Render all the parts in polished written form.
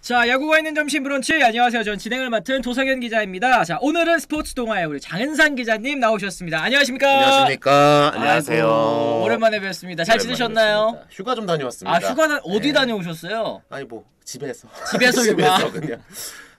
자, 야구가 있는 점심 브런치. 안녕하세요. 전 진행을 맡은 도성현 기자입니다. 자, 오늘은 스포츠 동아의 우리 장은상 기자님 나오셨습니다. 안녕하십니까? 안녕하십니까? 안녕하세요. 아이고, 오랜만에 뵙습니다. 잘 지내셨나요? 뵙습니다. 휴가 좀 다녀왔습니다. 아, 휴가는 어디 다녀오셨어요? 아니 뭐 집에서 휴가? 집에서 그냥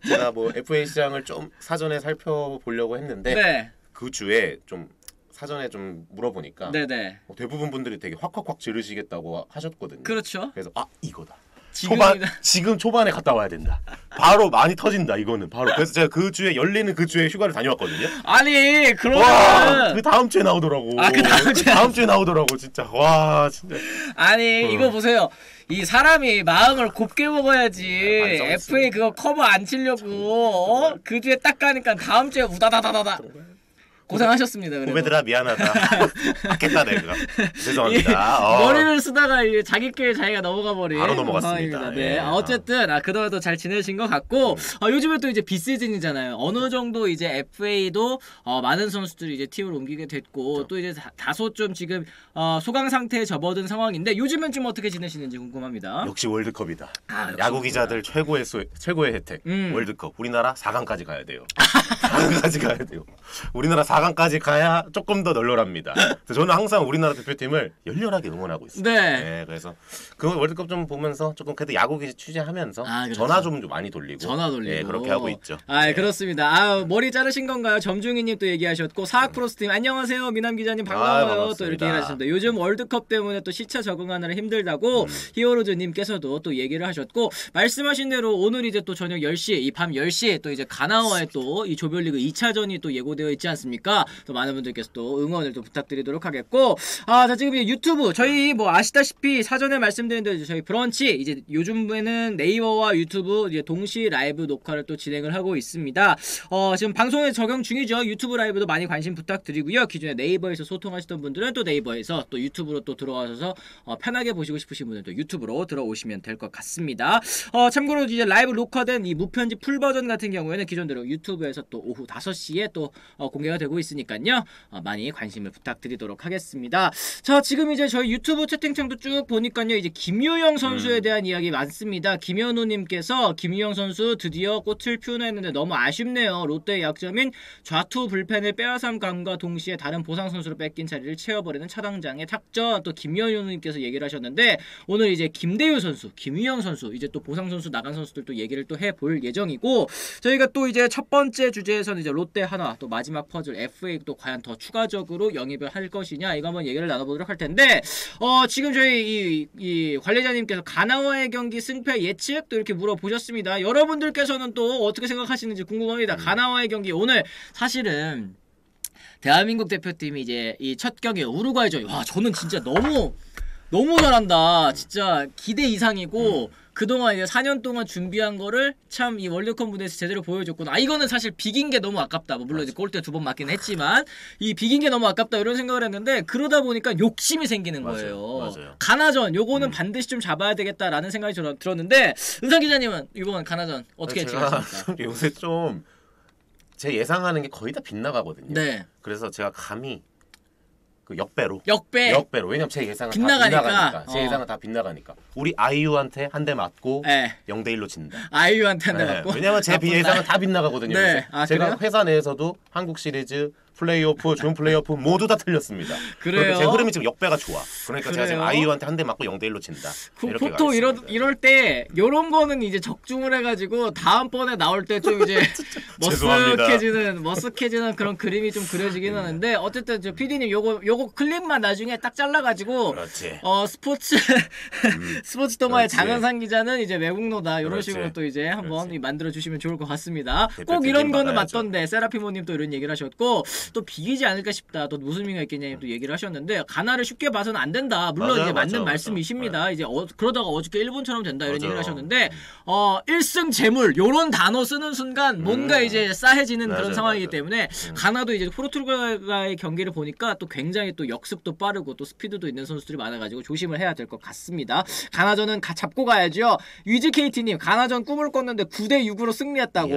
제가 뭐 FA 시장을 좀 사전에 살펴보려고 했는데 네. 그 주에 좀 사전에 좀 물어보니까 네네. 대부분 분들이 되게 확확확 지르시겠다고 하셨거든요. 그렇죠. 그래서 이거다. 지금이다. 지금 초반에 갔다 와야 된다. 바로 많이 터진다 이거는 바로. 그래서 제가 그 주에 열리는 그 주에 휴가를 다녀왔거든요. 아니 와, 그러면 그 다음 주에 나오더라고. 그 다음 주에 나오더라고 진짜. 와 진짜. 아니 이거 보세요. 이 사람이 마음을 곱게 먹어야지. FA 그거 커버 안 치려고 그 주에 딱 가니까 다음 주에 우다다다다다. 고생하셨습니다. 그래도. 후배들아 미안하다. 받겠다 내가. 죄송합니다. 머리를 쓰다가 자기 길 자기가 넘어가 버린 바로 넘어갔습니다. 네. 예. 어쨌든 그동안도 잘 지내신 것 같고 요즘에 또 이제 비시즌이잖아요. 어느 정도 이제 FA도 많은 선수들이 이제 팀을 옮기게 됐고 그렇죠. 또 이제 다소 좀 지금 소강 상태에 접어든 상황인데 요즘은 좀 어떻게 지내시는지 궁금합니다. 역시 월드컵이다. 역시 야구 기자들 최고의 혜택. 월드컵. 우리나라 4강까지 가야 돼요. 4강까지 가야 돼요. 우리나라 4강까지 가야 조금 더 널널합니다. 그래서 저는 항상 우리나라 대표팀을 열렬하게 응원하고 있어요. 네. 그래서 그 월드컵 좀 보면서 조금 그래도 야구 기자 취재하면서 그렇죠. 전화 좀 많이 돌리고. 네, 그렇게 하고 있죠. 그렇습니다. 머리 자르신 건가요? 점중이님 또 얘기하셨고 사학프로스팀 안녕하세요. 미남 기자님 반가워요. 또 이렇게 얘기하셨습니다. 요즘 월드컵 때문에 또 시차 적응하느라 힘들다고 히어로즈님께서도 또 얘기를 하셨고 말씀하신 대로 오늘 이제 또 저녁 10시 이 밤 10시에 또 이제 가나와의 또 이 조별리그 2차전이 또 예고되어 있지 않습니까? 또 많은 분들께서 또 응원을 또 부탁드리도록 하겠고 자 지금 이제 유튜브 저희 뭐 아시다시피 사전에 말씀드린 대로 저희 브런치 이제 요즘에는 네이버와 유튜브 이제 동시 라이브 녹화를 또 진행을 하고 있습니다. 지금 방송에 적용 중이죠. 유튜브 라이브도 많이 관심 부탁드리고요. 기존에 네이버에서 소통하시던 분들은 또 네이버에서 또 유튜브로 또 들어와서 편하게 보시고 싶으신 분들은 또 유튜브로 들어오시면 될 것 같습니다. 참고로 이제 라이브 녹화된 이 무편집 풀 버전 같은 경우에는 기존대로 유튜브에서 또 오후 5시에 또 공개가 되고 있으니까요. 많이 관심을 부탁드리도록 하겠습니다. 자, 지금 이제 저희 유튜브 채팅창도 쭉 보니까요. 이제 김유영 선수에 대한 이야기 많습니다. 김현우님께서 김유영 선수 드디어 꽃을 피우나 했는데 너무 아쉽네요. 롯데의 약점인 좌투 불펜을 빼앗은 감과 동시에 다른 보상 선수로 뺏긴 자리를 채워버리는 차당장의 탁전. 또 김현우님께서 얘기를 하셨는데 오늘 이제 김대유 선수, 김유영 선수 이제 또 보상 선수 나간 선수들 또 얘기를 또 해볼 예정이고 저희가 또 이제 첫 번째 주제에서는 이제 롯데 한화 또 마지막 퍼즐 FA 또 과연 더 추가적으로 영입을 할 것이냐 이거 한번 얘기를 나눠보도록 할 텐데 지금 저희 이 관리자님께서 가나와의 경기 승패 예측 또 이렇게 물어보셨습니다. 여러분들께서는 또 어떻게 생각하시는지 궁금합니다. 가나와의 경기 오늘 사실은 대한민국 대표팀이 이제 이 첫 경기 우루과이전 와 저는 진짜 너무 잘한다. 진짜 기대 이상이고 그동안 이제 4년 동안 준비한 거를 참 이 월드컵 무대에서 제대로 보여줬구나. 이거는 사실 비긴 게 너무 아깝다. 물론 이제 골대 2번 맞긴 했지만 이 비긴 게 너무 아깝다 이런 생각을 했는데 그러다 보니까 욕심이 생기는 거예요. 맞아요. 가나전 요거는 반드시 좀 잡아야 되겠다라는 생각이 들었는데 은상 기자님은 이번 가나전 어떻게 예측하십니까? 요새 좀 제 예상하는 게 거의 다 빗나가거든요. 네. 그래서 제가 감히 그 역배로. 왜냐면 제 예상은 빗나가니까. 다 빗나가니까. 제 예상은 다 빗나가니까. 우리 아이유한테 한 대 맞고 0대1로 진다. 아이유한테 한 대 맞고. 왜냐면 제 예상은 다 빗나가거든요. 네. 제가 그래요? 회사 내에서도 한국 시리즈 플레이오프, 준 플레이오프 모두 다 틀렸습니다. 그래요? 제 흐름이 지금 역배가 좋아. 그러니까 제가 그래요? 지금 아이유한테 한 대 맞고 0대1로 진다. 보통 이럴 때 요런 거는 이제 적중을 해가지고 다음번에 나올 때 좀 이제 머쓱해지는 그런 그림이 좀 그려지긴 하는데 어쨌든 저 PD님 요거 클립만 나중에 딱 잘라가지고 그렇지. 스포츠 동아의 그렇지. 장은상 기자는 이제 외국노다 이런 그렇지. 식으로 또 이제 한번 그렇지. 만들어 주시면 좋을 것 같습니다. 꼭 대표팀 이런 거는 받아야죠. 맞던데 세라피모님 또 이런 얘기를 하셨고 또 비기지 않을까 싶다. 또 무슨 의미가 있겠냐 또 얘기를 하셨는데 가나를 쉽게 봐서는 안 된다. 물론 맞아요, 이제 맞는 맞아요. 말씀이십니다. 이제 그러다가 어저께 일본처럼 된다 이런 맞아요. 얘기를 하셨는데 1승 재물 요런 단어 쓰는 순간 뭔가 이제 싸해지는 그런 맞아요, 상황이기 맞아요. 때문에 가나도 이제 포르투갈과의 경기를 보니까 또 굉장히 또 역습도 빠르고 또 스피드도 있는 선수들이 많아가지고 조심을 해야 될 것 같습니다. 가나전은 잡고 가야죠. 위즈 KT님 가나전 꿈을 꿨는데 9대6으로 승리했다고.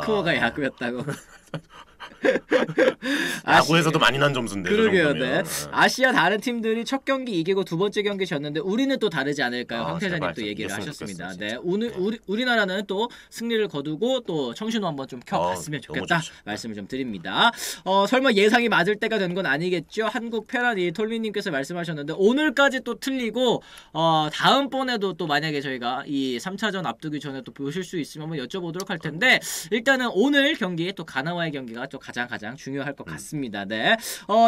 스코어가 야구였다고. 야구에서도 많이 난 점수인데. 그러게요. 네. 아시아 다른 팀들이 첫 경기 이기고 두 번째 경기 졌는데 우리는 또 다르지 않을까요? 황태자님 또 얘기를 하셨습니다. 좋겠어, 네, 오늘 우리나라는 또 승리를 거두고 또 청신호 한번 좀 켜봤으면 좋겠다 말씀을 좀 드립니다. 설마 예상이 맞을 때가 된 건 아니겠죠? 한국 페라니 톨미님께서 말씀하셨는데 오늘까지 또 틀리고 다음번에도 또 만약에 저희가 이 3차전 앞두기 전에 또 보실 수 있으면 한번 여쭤보도록 할 텐데 일단은 오늘 경기 또 가나와의 경기가 또 가장 중요할 것 같습니다. 네.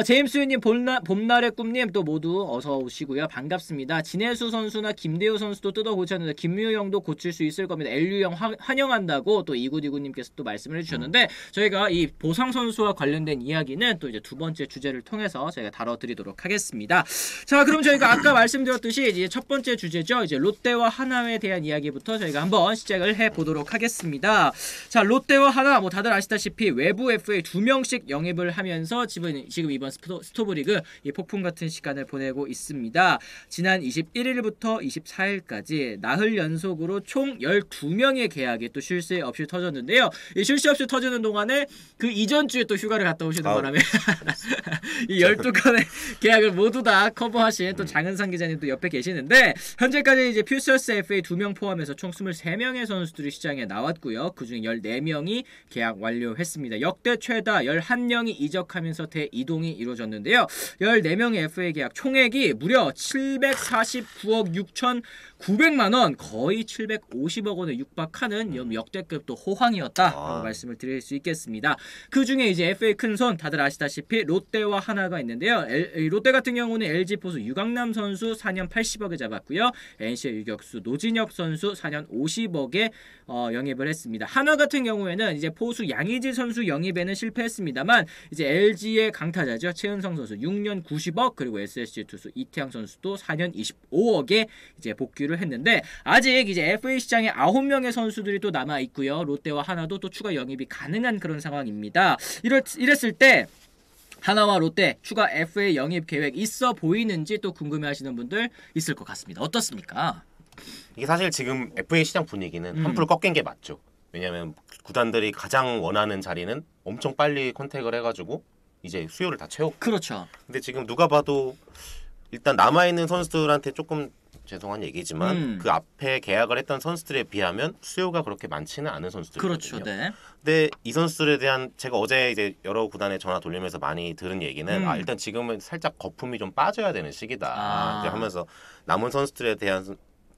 제임스유님, 봄날의 꿈님 또 모두 어서 오시고요. 반갑습니다. 진해수 선수나 김대우 선수도 뜯어 고쳤는데 김유영도 고칠 수 있을 겁니다. 엘류영 환영한다고 또 이구디구님께서 또 말씀을 해주셨는데 저희가 이 보상 선수와 관련된 이야기는 또 이제 두 번째 주제를 통해서 저희가 다뤄드리도록 하겠습니다. 자, 그럼 저희가 아까 말씀드렸듯이 이제 첫 번째 주제죠. 이제 롯데와 하나에 대한 이야기부터 저희가 한번 시작을 해보도록 하겠습니다. 자, 롯데와 하나 뭐 다들 아시다시피 외부 FA 2명씩 영입을 하면서 지금 이번 스토브리그 이 폭풍 같은 시간을 보내고 있습니다. 지난 21일부터 24일까지 나흘 연속으로 총 12명의 계약이 또 쉴 새 없이 터졌는데요. 이 쉴 새 없이 터지는 동안에 그 이전 주에 또 휴가를 갔다 오시는 바람에 이 12건의 계약을 모두 다 커버하신 또 장은상 기자님 또 옆에 계시는데 현재까지 이제 퓨처스 FA 2명 포함해서 총 23명의 선수들이 시장에 나왔고요. 그중 14명이 계약 완료했습니다. 역대 최다 11명이 이적하면서 대이동이 이루어졌는데요. 14명의 FA 계약 총액이 무려 749억 6,900만원 거의 750억 원에 육박하는 역대급 또 호황이었다라고 말씀을 드릴 수 있겠습니다. 그 중에 이제 FA 큰손 다들 아시다시피 롯데와 하나가 있는데요. 롯데 같은 경우는 LG 포수 유강남 선수 4년 80억에 잡았고요. NC의 유격수 노진혁 선수 4년 50억에 영입을 했습니다. 하나 같은 경우에는 이제 포수 양의지 선수 영입에는 실패했습니다만 이제 LG의 강타자죠. 최은성 선수 6년 90억 그리고 SSG 투수 이태양 선수도 4년 25억에 이제 복귀를 했는데 아직 이제 FA 시장에 9명의 선수들이 또 남아 있고요. 롯데와 하나도 또 추가 영입이 가능한 그런 상황입니다. 이랬을 때 하나와 롯데 추가 FA 영입 계획 있어 보이는지 또 궁금해하시는 분들 있을 것 같습니다. 어떻습니까? 이게 사실 지금 FA 시장 분위기는 한풀 꺾인 게 맞죠. 왜냐하면 구단들이 가장 원하는 자리는 엄청 빨리 컨택을 해가지고 이제 수요를 다 채웠고. 그렇죠. 근데 지금 누가 봐도 일단 남아있는 선수들한테 조금 죄송한 얘기지만 그 앞에 계약을 했던 선수들에 비하면 수요가 그렇게 많지는 않은 선수들이거든요. 그렇죠. 네. 근데 이 선수들에 대한 제가 어제 이제 여러 구단에 전화 돌리면서 많이 들은 얘기는 일단 지금은 살짝 거품이 좀 빠져야 되는 시기다. 이제 하면서 남은 선수들에 대한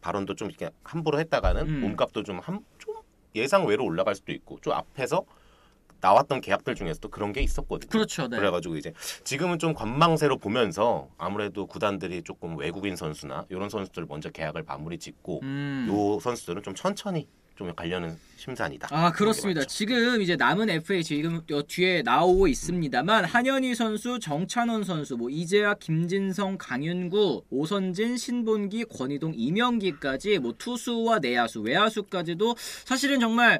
발언도 좀 이렇게 함부로 했다가는 몸값도 좀 예상 외로 올라갈 수도 있고 좀 앞에서 나왔던 계약들 중에서도 그런 게 있었거든요. 그렇죠. 네. 그래가지고 이제 지금은 좀 관망세로 보면서 아무래도 구단들이 조금 외국인 선수나 이런 선수들 먼저 계약을 마무리 짓고 요 선수들은 좀 천천히 좀 가려는 심산이다. 아, 그렇습니다. 지금 이제 남은 FA 지금 뒤에 나오고 있습니다만 한현희 선수, 정찬원 선수, 뭐 이재학, 김진성, 강윤구, 오선진, 신본기, 권희동, 이명기까지 뭐 투수와 내야수, 외야수까지도 사실은 정말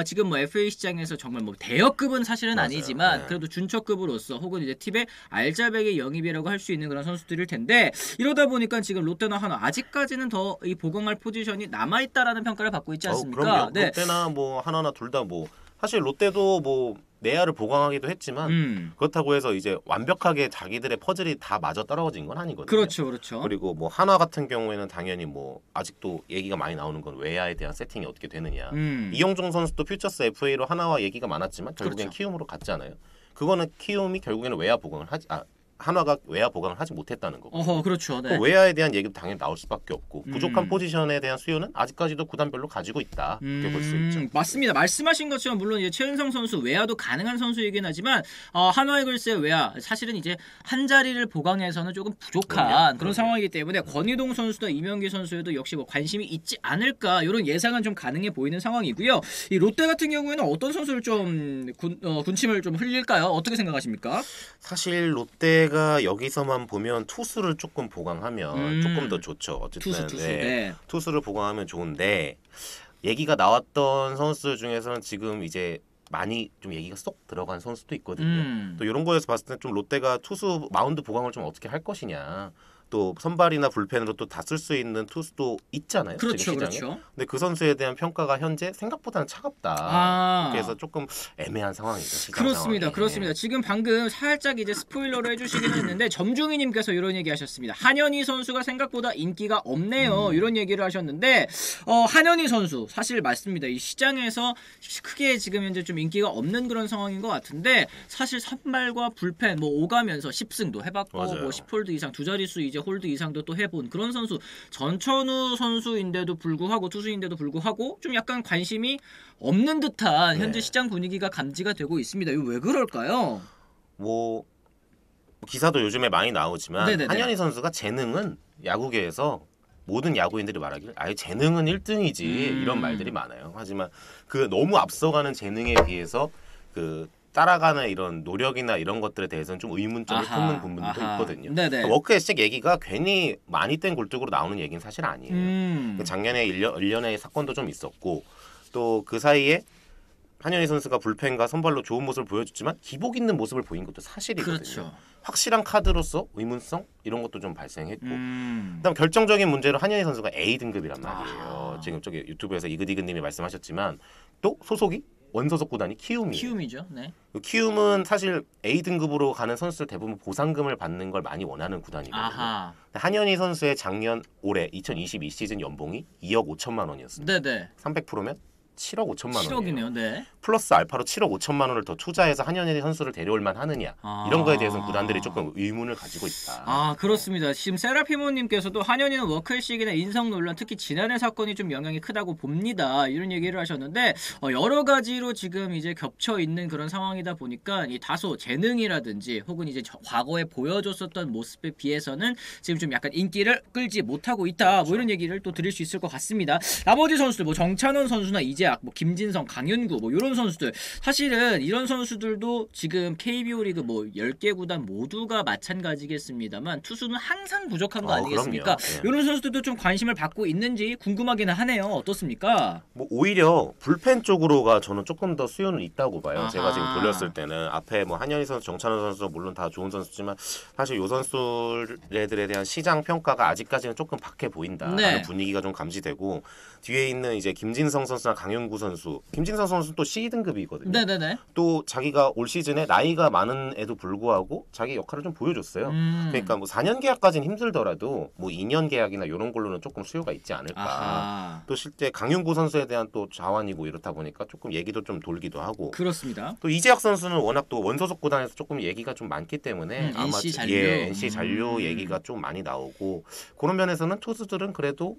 지금 뭐 FA 시장에서 정말 뭐 대여급은 사실은 맞아요. 아니지만 네. 그래도 준척급으로서 혹은 이제 팀의 알짜배기 영입이라고 할 수 있는 그런 선수들일 텐데 이러다 보니까 지금 롯데나 하나 아직까지는 더 이 보강할 포지션이 남아 있다라는 평가를 받고 있지 않습니까? 그럼요. 네. 롯데나 뭐 하나나 둘 다 뭐 사실 롯데도 뭐 내야를 보강하기도 했지만 그렇다고 해서 이제 완벽하게 자기들의 퍼즐이 다 맞아 떨어진 건 아니거든요. 그렇죠, 그렇죠. 그리고 뭐 하나 같은 경우에는 당연히 뭐 아직도 얘기가 많이 나오는 건 외야에 대한 세팅이 어떻게 되느냐. 이영종 선수도 퓨처스 FA로 하나와 얘기가 많았지만 결국엔 그렇죠. 키움으로 갔잖아요. 그거는 키움이 결국에는 외야 보강을 한화가 외야 보강을 하지 못했다는 거고. 그렇죠. 네. 외야에 대한 얘기도 당연히 나올 수밖에 없고 부족한 포지션에 대한 수요는 아직까지도 구단별로 가지고 있다. 이렇게 볼 수 있죠. 맞습니다. 말씀하신 것처럼 물론 이제 최은성 선수 외야도 가능한 선수이긴 하지만 한화이글스의 외야 사실은 이제 한 자리를 보강해서는 조금 부족한 그런 상황이기 때문에 권희동 선수나 이명기 선수에도 역시 뭐 관심이 있지 않을까 이런 예상은 좀 가능해 보이는 상황이고요. 이 롯데 같은 경우에는 어떤 선수를 좀 군침을 좀 흘릴까요? 어떻게 생각하십니까? 사실 롯데가 여기서만 보면 투수를 조금 보강하면 조금 더 좋죠. 어쨌든 투수. 네. 투수를 보강하면 좋은데 얘기가 나왔던 선수들 중에서는 지금 이제 많이 좀 얘기가 쏙 들어간 선수도 있거든요. 또 이런 거에서 봤을 때 좀 롯데가 투수 마운드 보강을 좀 어떻게 할 것이냐. 또 선발이나 불펜으로 또 다 쓸 수 있는 투수도 있잖아요. 그렇죠, 지금 시장에. 그렇죠. 근데 그 선수에 대한 평가가 현재 생각보다는 차갑다. 그래서 조금 애매한 상황이죠. 그렇습니다. 상황이. 그렇습니다. 지금 방금 살짝 이제 스포일러로 해주시긴 했는데 점중이님께서 이런 얘기하셨습니다. 한현희 선수가 생각보다 인기가 없네요. 이런 얘기를 하셨는데 한현희 선수 사실 맞습니다. 이 시장에서 크게 지금 현재 좀 인기가 없는 그런 상황인 것 같은데 사실 선발과 불펜 뭐 오가면서 10승도 해봤고 맞아요. 뭐 10홀드 이상 두 자릿수 이제 홀드 이상도 또 해본 그런 선수 전천후 선수인데도 불구하고 투수인데도 불구하고 좀 약간 관심이 없는 듯한 현재 시장 분위기가 감지가 되고 있습니다. 이거 왜 그럴까요? 뭐 기사도 요즘에 많이 나오지만 네네네. 한현희 선수가 재능은 야구계에서 모든 야구인들이 말하기를 아예 재능은 1등이지 이런 말들이 많아요. 하지만 그 너무 앞서가는 재능에 비해서 그 따라가는 이런 노력이나 이런 것들에 대해서는 좀 의문점을 품는 부분도 있거든요. 그러니까 워크 에식 얘기가 괜히 많이 뗀 굴뚝으로 나오는 얘기는 사실 아니에요. 작년에 1년의 사건도 좀 있었고 또 그 사이에 한현희 선수가 불펜과 선발로 좋은 모습을 보여줬지만 기복 있는 모습을 보인 것도 사실이거든요. 그렇죠. 확실한 카드로서 의문성 이런 것도 좀 발생했고 그다음 결정적인 문제로 한현희 선수가 A 등급이란 말이에요. 지금 저기 유튜브에서 이그디그님이 말씀하셨지만 또 소속이 원소속 구단이 키움이에요. 키움이죠. 네. 키움은 사실 A 등급으로 가는 선수들 대부분 보상금을 받는 걸 많이 원하는 구단이거든요. 한현희 선수의 작년 올해 2022 시즌 연봉이 2억 5천만 원이었습니다. 네네. 300%면 7억 5천만 원. 7억이네요. 네. 플러스 알파로 7억 5천만 원을 더 투자해서 한현희 선수를 데려올 만하느냐 이런 거에 대해서는 구단들이 조금 의문을 가지고 있다. 그렇습니다. 지금 세라피모님께서도 한현희는 워크의식이나 인성 논란 특히 지난해 사건이 좀 영향이 크다고 봅니다. 이런 얘기를 하셨는데 여러 가지로 지금 이제 겹쳐 있는 그런 상황이다 보니까 이 다소 재능이라든지 혹은 이제 과거에 보여줬었던 모습에 비해서는 지금 좀 약간 인기를 끌지 못하고 있다. 뭐 이런 얘기를 또 드릴 수 있을 것 같습니다. 나머지 선수들 뭐 정찬원 선수나 이재학, 뭐 김진성, 강윤구 뭐 이런 선수들 사실은 이런 선수들도 지금 KBO 리그 뭐 10개 구단 모두가 마찬가지겠습니다만 투수는 항상 부족한 거 아니겠습니까? 이런 선수들도 좀 관심을 받고 있는지 궁금하기는 하네요. 어떻습니까? 뭐 오히려 불펜 쪽으로가 저는 조금 더 수요는 있다고 봐요. 제가 지금 돌렸을 때는 앞에 뭐 한현희 선수, 정찬원 선수 물론 다 좋은 선수지만 사실 요 선수들에 대한 시장 평가가 아직까지는 조금 박해 보인다라는 분위기가 좀 감지되고 뒤에 있는 이제 김진성 선수나 강윤구 선수, 김진성 선수 또 C 등급이거든요. 네네네. 또 자기가 올 시즌에 나이가 많은 애도 불구하고 자기 역할을 좀 보여줬어요. 그러니까 뭐 4년 계약까지는 힘들더라도 뭐 2년 계약이나 이런 걸로는 조금 수요가 있지 않을까. 또 실제 강윤구 선수에 대한 또 자완이고 이렇다 보니까 조금 얘기도 좀 돌기도 하고. 그렇습니다. 또 이재학 선수는 워낙 또 원소속 구단에서 조금 얘기가 좀 많기 때문에 아마 NC 잔류, NC 잔류 얘기가 좀 많이 나오고 그런 면에서는 투수들은 그래도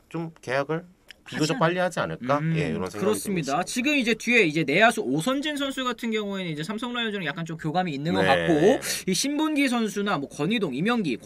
좀 계약을 비교적 빨리 하지 않을까? 이런 생각이 그렇습니다. 지금 이제 뒤에 이제 내야수 오선진 선수 같은 경우에는 이제 삼성 라이온즈랑 약간 좀 교감이 있는 것 같고 이 신본기 선수나 뭐 권희동, 이명기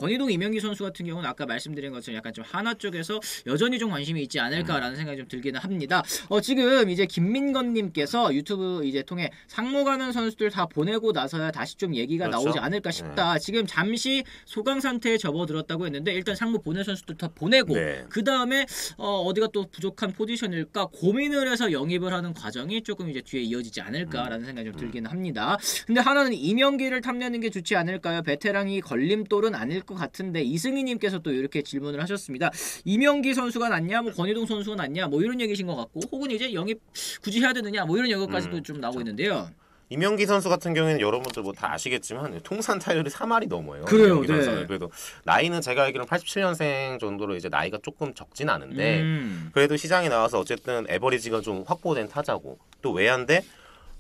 선수 같은 경우는 아까 말씀드린 것처럼 약간 좀 하나 쪽에서 여전히 좀 관심이 있지 않을까라는 생각이 좀 들기는 합니다. 지금 이제 김민건님께서 유튜브 이제 통해 상무 가는 선수들 다 보내고 나서야 다시 좀 얘기가 나오지 않을까 싶다. 지금 잠시 소강 상태에 접어들었다고 했는데 일단 상무 보낼 선수들 다 보내고 그 다음에 어디가 또 부족한 포지션일까 고민을 해서 영입을 하는 과정이 조금 이제 뒤에 이어지지 않을까라는 생각이 좀 들기는 합니다. 근데 하나는 이명기를 탐내는 게 좋지 않을까요? 베테랑이 걸림돌은 아닐 것 같은데 이승희님께서 또 이렇게 질문을 하셨습니다. 이명기 선수가 낫냐, 뭐 권희동 선수가 낫냐, 뭐 이런 얘기신 것 같고, 혹은 이제 영입 굳이 해야 되느냐, 뭐 이런 얘기까지도 좀 나오고 있는데요. 이명기 선수 같은 경우에는 여러분들 뭐 다 아시겠지만 통산 타율이 3할이 넘어요. 그래요. 그래도 나이는 제가 알기로는 87년생 정도로 이제 나이가 조금 적진 않은데 그래도 시장에 나와서 어쨌든 에버리지가 좀 확보된 타자고 또 외야인데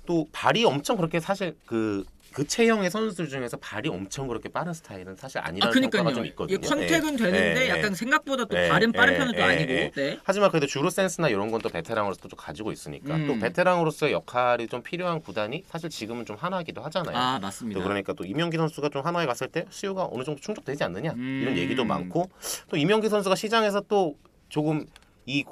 또 발이 엄청 그렇게 사실 그 체형의 선수들 중에서 발이 엄청 그렇게 빠른 스타일은 사실 아니라는 평가가 좀 있거든요. 컨택은 되는데 약간 생각보다 또 발은 빠른 편은 또 아니고. 하지만 그래도 주루 센스나 이런 건 또 베테랑으로서 또 가지고 있으니까 또 베테랑으로서의 역할이 좀 필요한 구단이 사실 지금은 좀 하나이기도 하잖아요. 맞습니다. 또 그러니까 또 이명기 선수가 좀 하나에 갔을 때 수요가 어느 정도 충족되지 않느냐 이런 얘기도 많고 또 이명기 선수가 시장에서 또 조금 이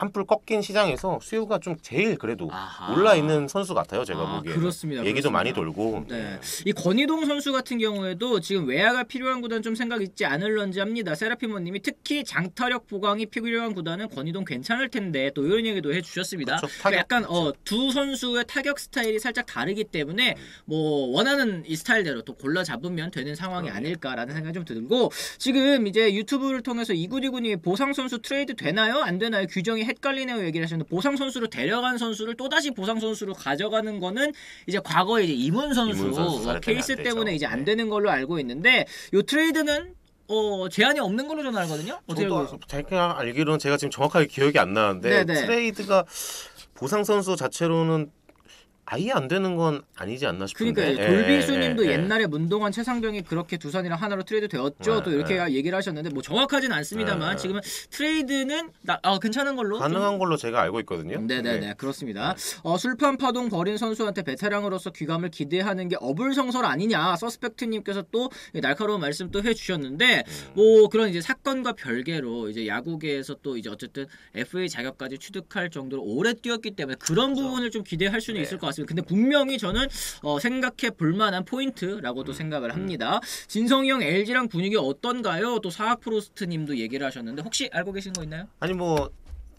한풀 꺾인 시장에서 수요가 좀 제일 그래도 아하. 올라 있는 선수 같아요. 제가 보기에. 그렇습니다. 얘기도 그렇습니다. 많이 돌고. 네. 이 권희동 선수 같은 경우에도 지금 외야가 필요한 구단 좀 생각 있지 않을런지 합니다. 세라피모님이 특히 장타력 보강이 필요한 구단은 권희동 괜찮을 텐데 또 이런 얘기도 해주셨습니다. 그렇죠. 그러니까 약간 두 선수의 타격 스타일이 살짝 다르기 때문에 뭐 원하는 이 스타일대로 또 골라 잡으면 되는 상황이 아닐까라는 생각이 좀 들고 지금 이제 유튜브를 통해서 이구디구님이 보상 선수 트레이드 되나요? 안 되나요? 규정이 헷갈리네요 얘기를 하셨는데 보상 선수로 데려간 선수를 또다시 보상 선수로 가져가는 거는 이제 과거에 이제 이문 선수 케이스 때문에 이제 안 되는 걸로 알고 있는데 요 트레이드는 제한이 없는 걸로 저는 알거든요. 어떻게 알고 있어요? 제가 알기로는 제가 지금 정확하게 기억이 안 나는데 네네. 트레이드가 보상 선수 자체로는 아예 안 되는 건 아니지 않나 싶은데. 그러니까 돌비수님도 옛날에 문동환 최상병이 그렇게 두산이랑 하나로 트레이드 되었죠. 또 이렇게 얘기를 하셨는데 뭐 정확하진 않습니다만 지금은 트레이드는 괜찮은 걸로 가능한 걸로 제가 알고 있거든요. 네네네 네. 그렇습니다. 술판 파동 벌인 선수한테 베테랑으로서 귀감을 기대하는 게 어불성설 아니냐 서스펙트님께서 또 날카로운 말씀 또 해주셨는데 뭐 그런 이제 사건과 별개로 이제 야구계에서 또 이제 어쨌든 FA 자격까지 취득할 정도로 오래 뛰었기 때문에 그런 부분을 좀 기대할 수는 있을 것 같습니다. 근데 분명히 저는 생각해 볼만한 포인트라고도 생각을 합니다. 진성이 형 LG랑 분위기 어떤가요? 또 사학 프로스트님도 얘기를 하셨는데 혹시 알고 계신 거 있나요? 아니 뭐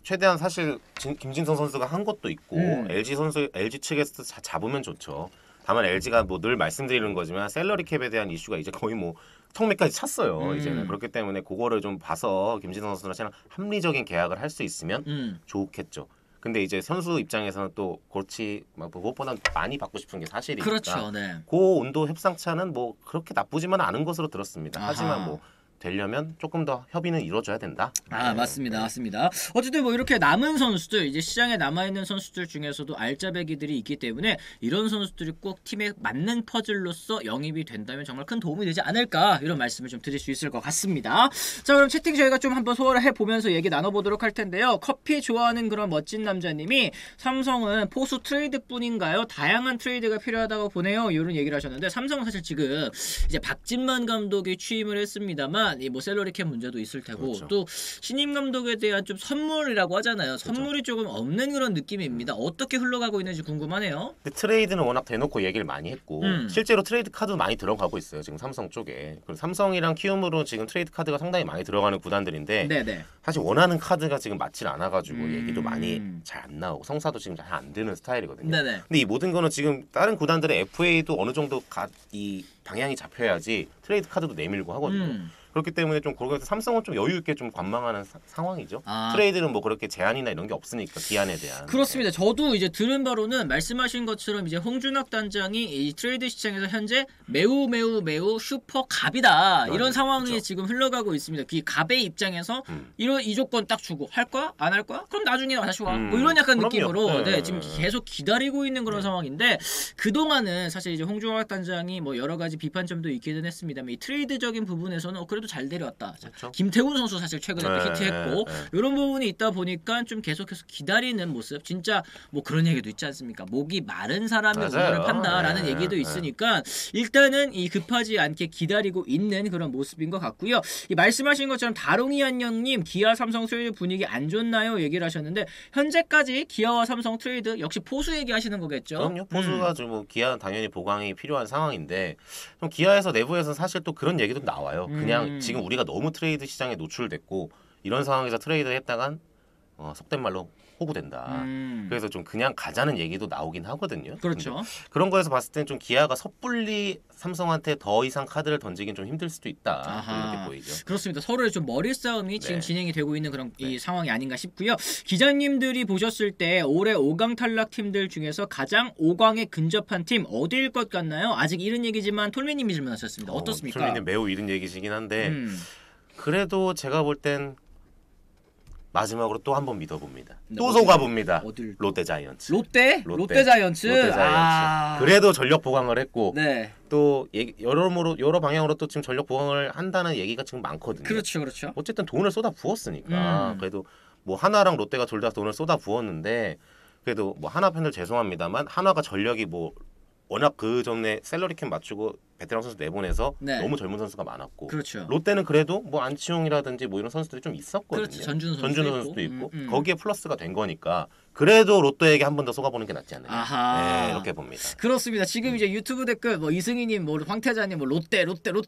최대한 사실 김진성 선수가 한 것도 있고 LG 측에서 잡으면 좋죠. 다만 LG가 뭐 늘 말씀드리는 거지만 셀러리 캡에 대한 이슈가 이제 거의 뭐 턱밑까지 찼어요. 이제는 그렇기 때문에 그거를 좀 봐서 김진성 선수랑 합리적인 계약을 할 수 있으면 좋겠죠. 근데 이제 선수 입장에서는 또 그렇지 무엇보다 많이 받고 싶은 게 사실이니까. 그렇죠. 네. 그 온도 협상차는 뭐 그렇게 나쁘지만 않은 것으로 들었습니다. 아하. 하지만 뭐 되려면 조금 더 협의는 이루어져야 된다. 맞습니다. 맞습니다. 어쨌든 뭐 이렇게 남은 선수들 이제 시장에 남아있는 선수들 중에서도 알짜배기들이 있기 때문에 이런 선수들이 꼭 팀에 맞는 퍼즐로서 영입이 된다면 정말 큰 도움이 되지 않을까 이런 말씀을 좀 드릴 수 있을 것 같습니다. 자 그럼 채팅 저희가 좀 한번 소화를 해보면서 얘기 나눠보도록 할 텐데요. 커피 좋아하는 그런 멋진 남자님이 삼성은 포수 트레이드뿐인가요? 다양한 트레이드가 필요하다고 보네요. 이런 얘기를 하셨는데 삼성은 사실 지금 이제 박진만 감독이 취임을 했습니다만 이 뭐 셀러리캡 문제도 있을 테고 그렇죠. 또 신임 감독에 대한 좀 선물이라고 하잖아요. 선물이 조금 없는 그런 느낌입니다. 어떻게 흘러가고 있는지 궁금하네요. 근데 트레이드는 워낙 대놓고 얘기를 많이 했고 실제로 트레이드 카드도 많이 들어가고 있어요. 지금 삼성 쪽에. 그리고 삼성이랑 키움으로 지금 트레이드 카드가 상당히 많이 들어가는 구단들인데 네네. 사실 원하는 카드가 지금 맞질 않아가지고 얘기도 많이 잘 안 나오고 성사도 지금 잘 안 되는 스타일이거든요. 네네. 근데 이 모든 거는 지금 다른 구단들의 FA도 어느 정도 이 방향이 잡혀야지 트레이드 카드도 내밀고 하거든요. 그렇기 때문에 좀 거기서 삼성은 좀 여유 있게 좀 관망하는 상황이죠. 트레이드는 뭐 그렇게 제한이나 이런 게 없으니까 기한에 대한. 그렇습니다. 저도 이제 들은 바로는 말씀하신 것처럼 이제 홍준학 단장이 이 트레이드 시장에서 현재 매우 슈퍼 갑이다 이런 상황이 그쵸. 지금 흘러가고 있습니다. 이 갑의 입장에서 이 조건 딱 주고 할 거야? 안 할 거야? 그럼 나중에 다시 와. 뭐 이런 약간 그럼요. 느낌으로 네. 지금 계속 기다리고 있는 그런 상황인데 그 동안은 사실 이제 홍준학 단장이 뭐 여러 가지 비판점도 있기는 했습니다만 이 트레이드적인 부분에서는 그래도 잘 데려왔다. 그렇죠. 김태훈 선수 사실 최근에 또 히트했고 이런 부분이 있다 보니까 좀 계속해서 기다리는 모습. 진짜 뭐 그런 얘기도 있지 않습니까? 목이 마른 사람이 우열을 판다라는 얘기도 있으니까 일단은 이 급하지 않게 기다리고 있는 그런 모습인 것 같고요. 이 말씀하신 것처럼 다롱이 안녕님 기아 삼성 트레이드 분위기 안 좋나요? 얘기를 하셨는데 현재까지 기아와 삼성 트레이드 역시 포수 얘기하시는 거겠죠? 그럼요. 포수가 좀 뭐 기아 당연히 보강이 필요한 상황인데 좀 기아에서 내부에서 사실 또 그런 얘기도 나와요. 그냥 지금 우리가 너무 트레이드 시장에 노출됐고 이런 상황에서 트레이드 했다간 속된 말로 호구된다. 그래서 좀 그냥 가자는 얘기도 나오긴 하거든요. 그렇죠. 그런 거에서 봤을 땐 좀 기아가 섣불리 삼성한테 더 이상 카드를 던지긴 좀 힘들 수도 있다. 이렇게 보이죠. 그렇습니다. 서로의 좀 머리 싸움이 지금 진행이 되고 있는 그런 이 상황이 아닌가 싶고요. 기자님들이 보셨을 때 올해 5강 탈락 팀들 중에서 가장 5강에 근접한 팀 어디일 것 같나요? 아직 이른 얘기지만 톨미님이 질문하셨습니다. 어떻습니까? 톨미님 매우 이른 얘기시긴 한데 그래도 제가 볼 땐 마지막으로 또 한 번 믿어봅니다. 또 속아봅니다. 롯데 자이언츠. 롯데 자이언츠. 그래도 전력 보강을 했고 또 여러 방향으로 또 지금 전력 보강을 한다는 얘기가 지금 많거든요. 그렇죠. 어쨌든 돈을 쏟아 부었으니까 그래도 뭐 하나랑 롯데가 둘 다 돈을 쏟아 부었는데 그래도 뭐 하나 팬들 죄송합니다만 하나가 전력이 뭐 워낙 그 전에 셀러리캡 맞추고 베테랑 선수 내보내서 네. 너무 젊은 선수가 많았고 그렇죠. 롯데는 그래도 뭐 안치홍이라든지 뭐 이런 선수들이 좀 있었거든요. 그렇죠. 전준우 선수도 있고 거기에 플러스가 된 거니까 그래도 롯데에게 한 번 더 쏘가보는 게 낫지 않느냐. 네, 이렇게 봅니다. 그렇습니다. 지금 이제 유튜브 댓글 뭐 이승희님, 뭐 황태자님, 뭐 롯데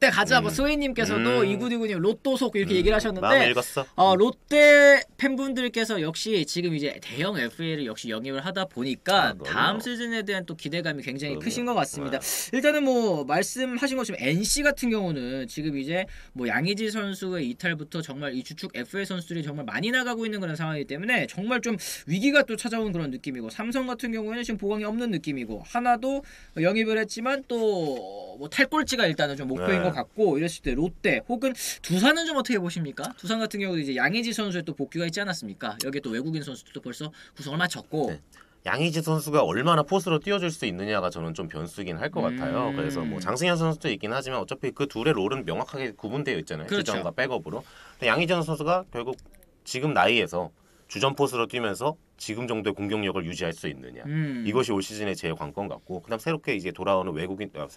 가자, 뭐 스웨이님께서도 이구디구님 로또속 이렇게 얘기를 하셨는데 마음을 읽었어. 롯데 팬분들께서 역시 지금 이제 대형 FA를 역시 영입을 하다 보니까 다음 시즌에 대한 또 기대감이 굉장히 크신 것 같습니다. 일단은 뭐 말씀하신 것처럼 NC 같은 경우는 지금 이제 뭐 양의지 선수의 이탈부터 정말 이 주축 FA 선수들이 정말 많이 나가고 있는 그런 상황이기 때문에 정말 좀 위기가 또 찾아오는 그런 느낌이고, 삼성 같은 경우에는 지금 보강이 없는 느낌이고, 하나도 영입을 했지만 또 뭐 탈꼴찌가 일단은 좀 목표인 것 같고, 이랬을 때 롯데 혹은 두산은 좀 어떻게 보십니까? 두산 같은 경우도 이제 양의지 선수의 또 복귀가 있지 않았습니까? 여기에 또 외국인 선수들도 벌써 구성을 마쳤고. 네. 양의지 선수가 얼마나 포스로 뛰어줄 수 있느냐가 저는 좀 변수긴 할 것 같아요. 그래서 뭐 장승현 선수도 있긴 하지만 어차피 그 둘의 롤은 명확하게 구분되어 있잖아요. 그렇죠. 주전과 백업으로. 근데 양의지 선수가 결국 지금 나이에서 주전 포스로 뛰면서 지금 정도의 공격력을 유지할 수 있느냐. 이것이 올 시즌의 제일 관건 같고, 그다음 새롭게 이제 돌아오는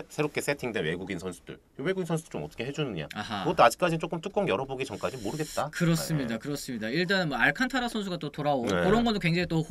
새롭게 세팅된 외국인 선수들, 외국인 선수들 좀 어떻게 해주느냐. 그것도 아직까지는 조금 뚜껑 열어보기 전까지 모르겠다. 그렇습니다. 네. 그렇습니다. 일단은 뭐 알칸타라 선수가 또 돌아오고 그런 것도 굉장히 또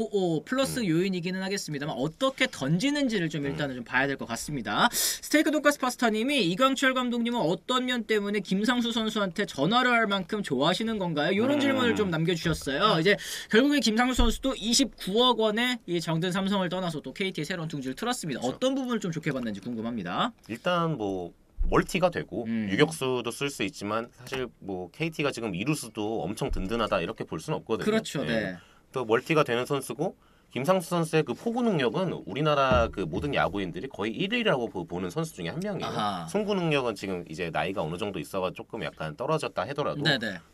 플러스 요인이기는 하겠습니다만 어떻게 던지는지를 좀 일단은 좀 봐야 될 것 같습니다. 스테이크 돈가스 파스타님이 이광철 감독님은 어떤 면 때문에 김상수 선수한테 전화를 할 만큼 좋아하시는 건가요? 이런 질문을 좀 남겨주셨어요. 이제 결국에 김상수 선수도 29억 원에 이 정든 삼성을 떠나서 또 KT의 새로운 둥지를 틀었습니다. 그렇죠. 어떤 부분을 좀 좋게 봤는지 궁금합니다. 일단 뭐 멀티가 되고 유격수도 쓸 수 있지만 사실 뭐 KT가 지금 이루수도 엄청 든든하다 이렇게 볼 수는 없거든요. 그렇죠. 네. 또 멀티가 되는 선수고, 김상수 선수의 그 포구 능력은 우리나라 그 모든 야구인들이 거의 1위라고 보는 선수 중에 한 명이에요. 송구 능력은 지금 이제 나이가 어느 정도 있어가 조금 약간 떨어졌다 하더라도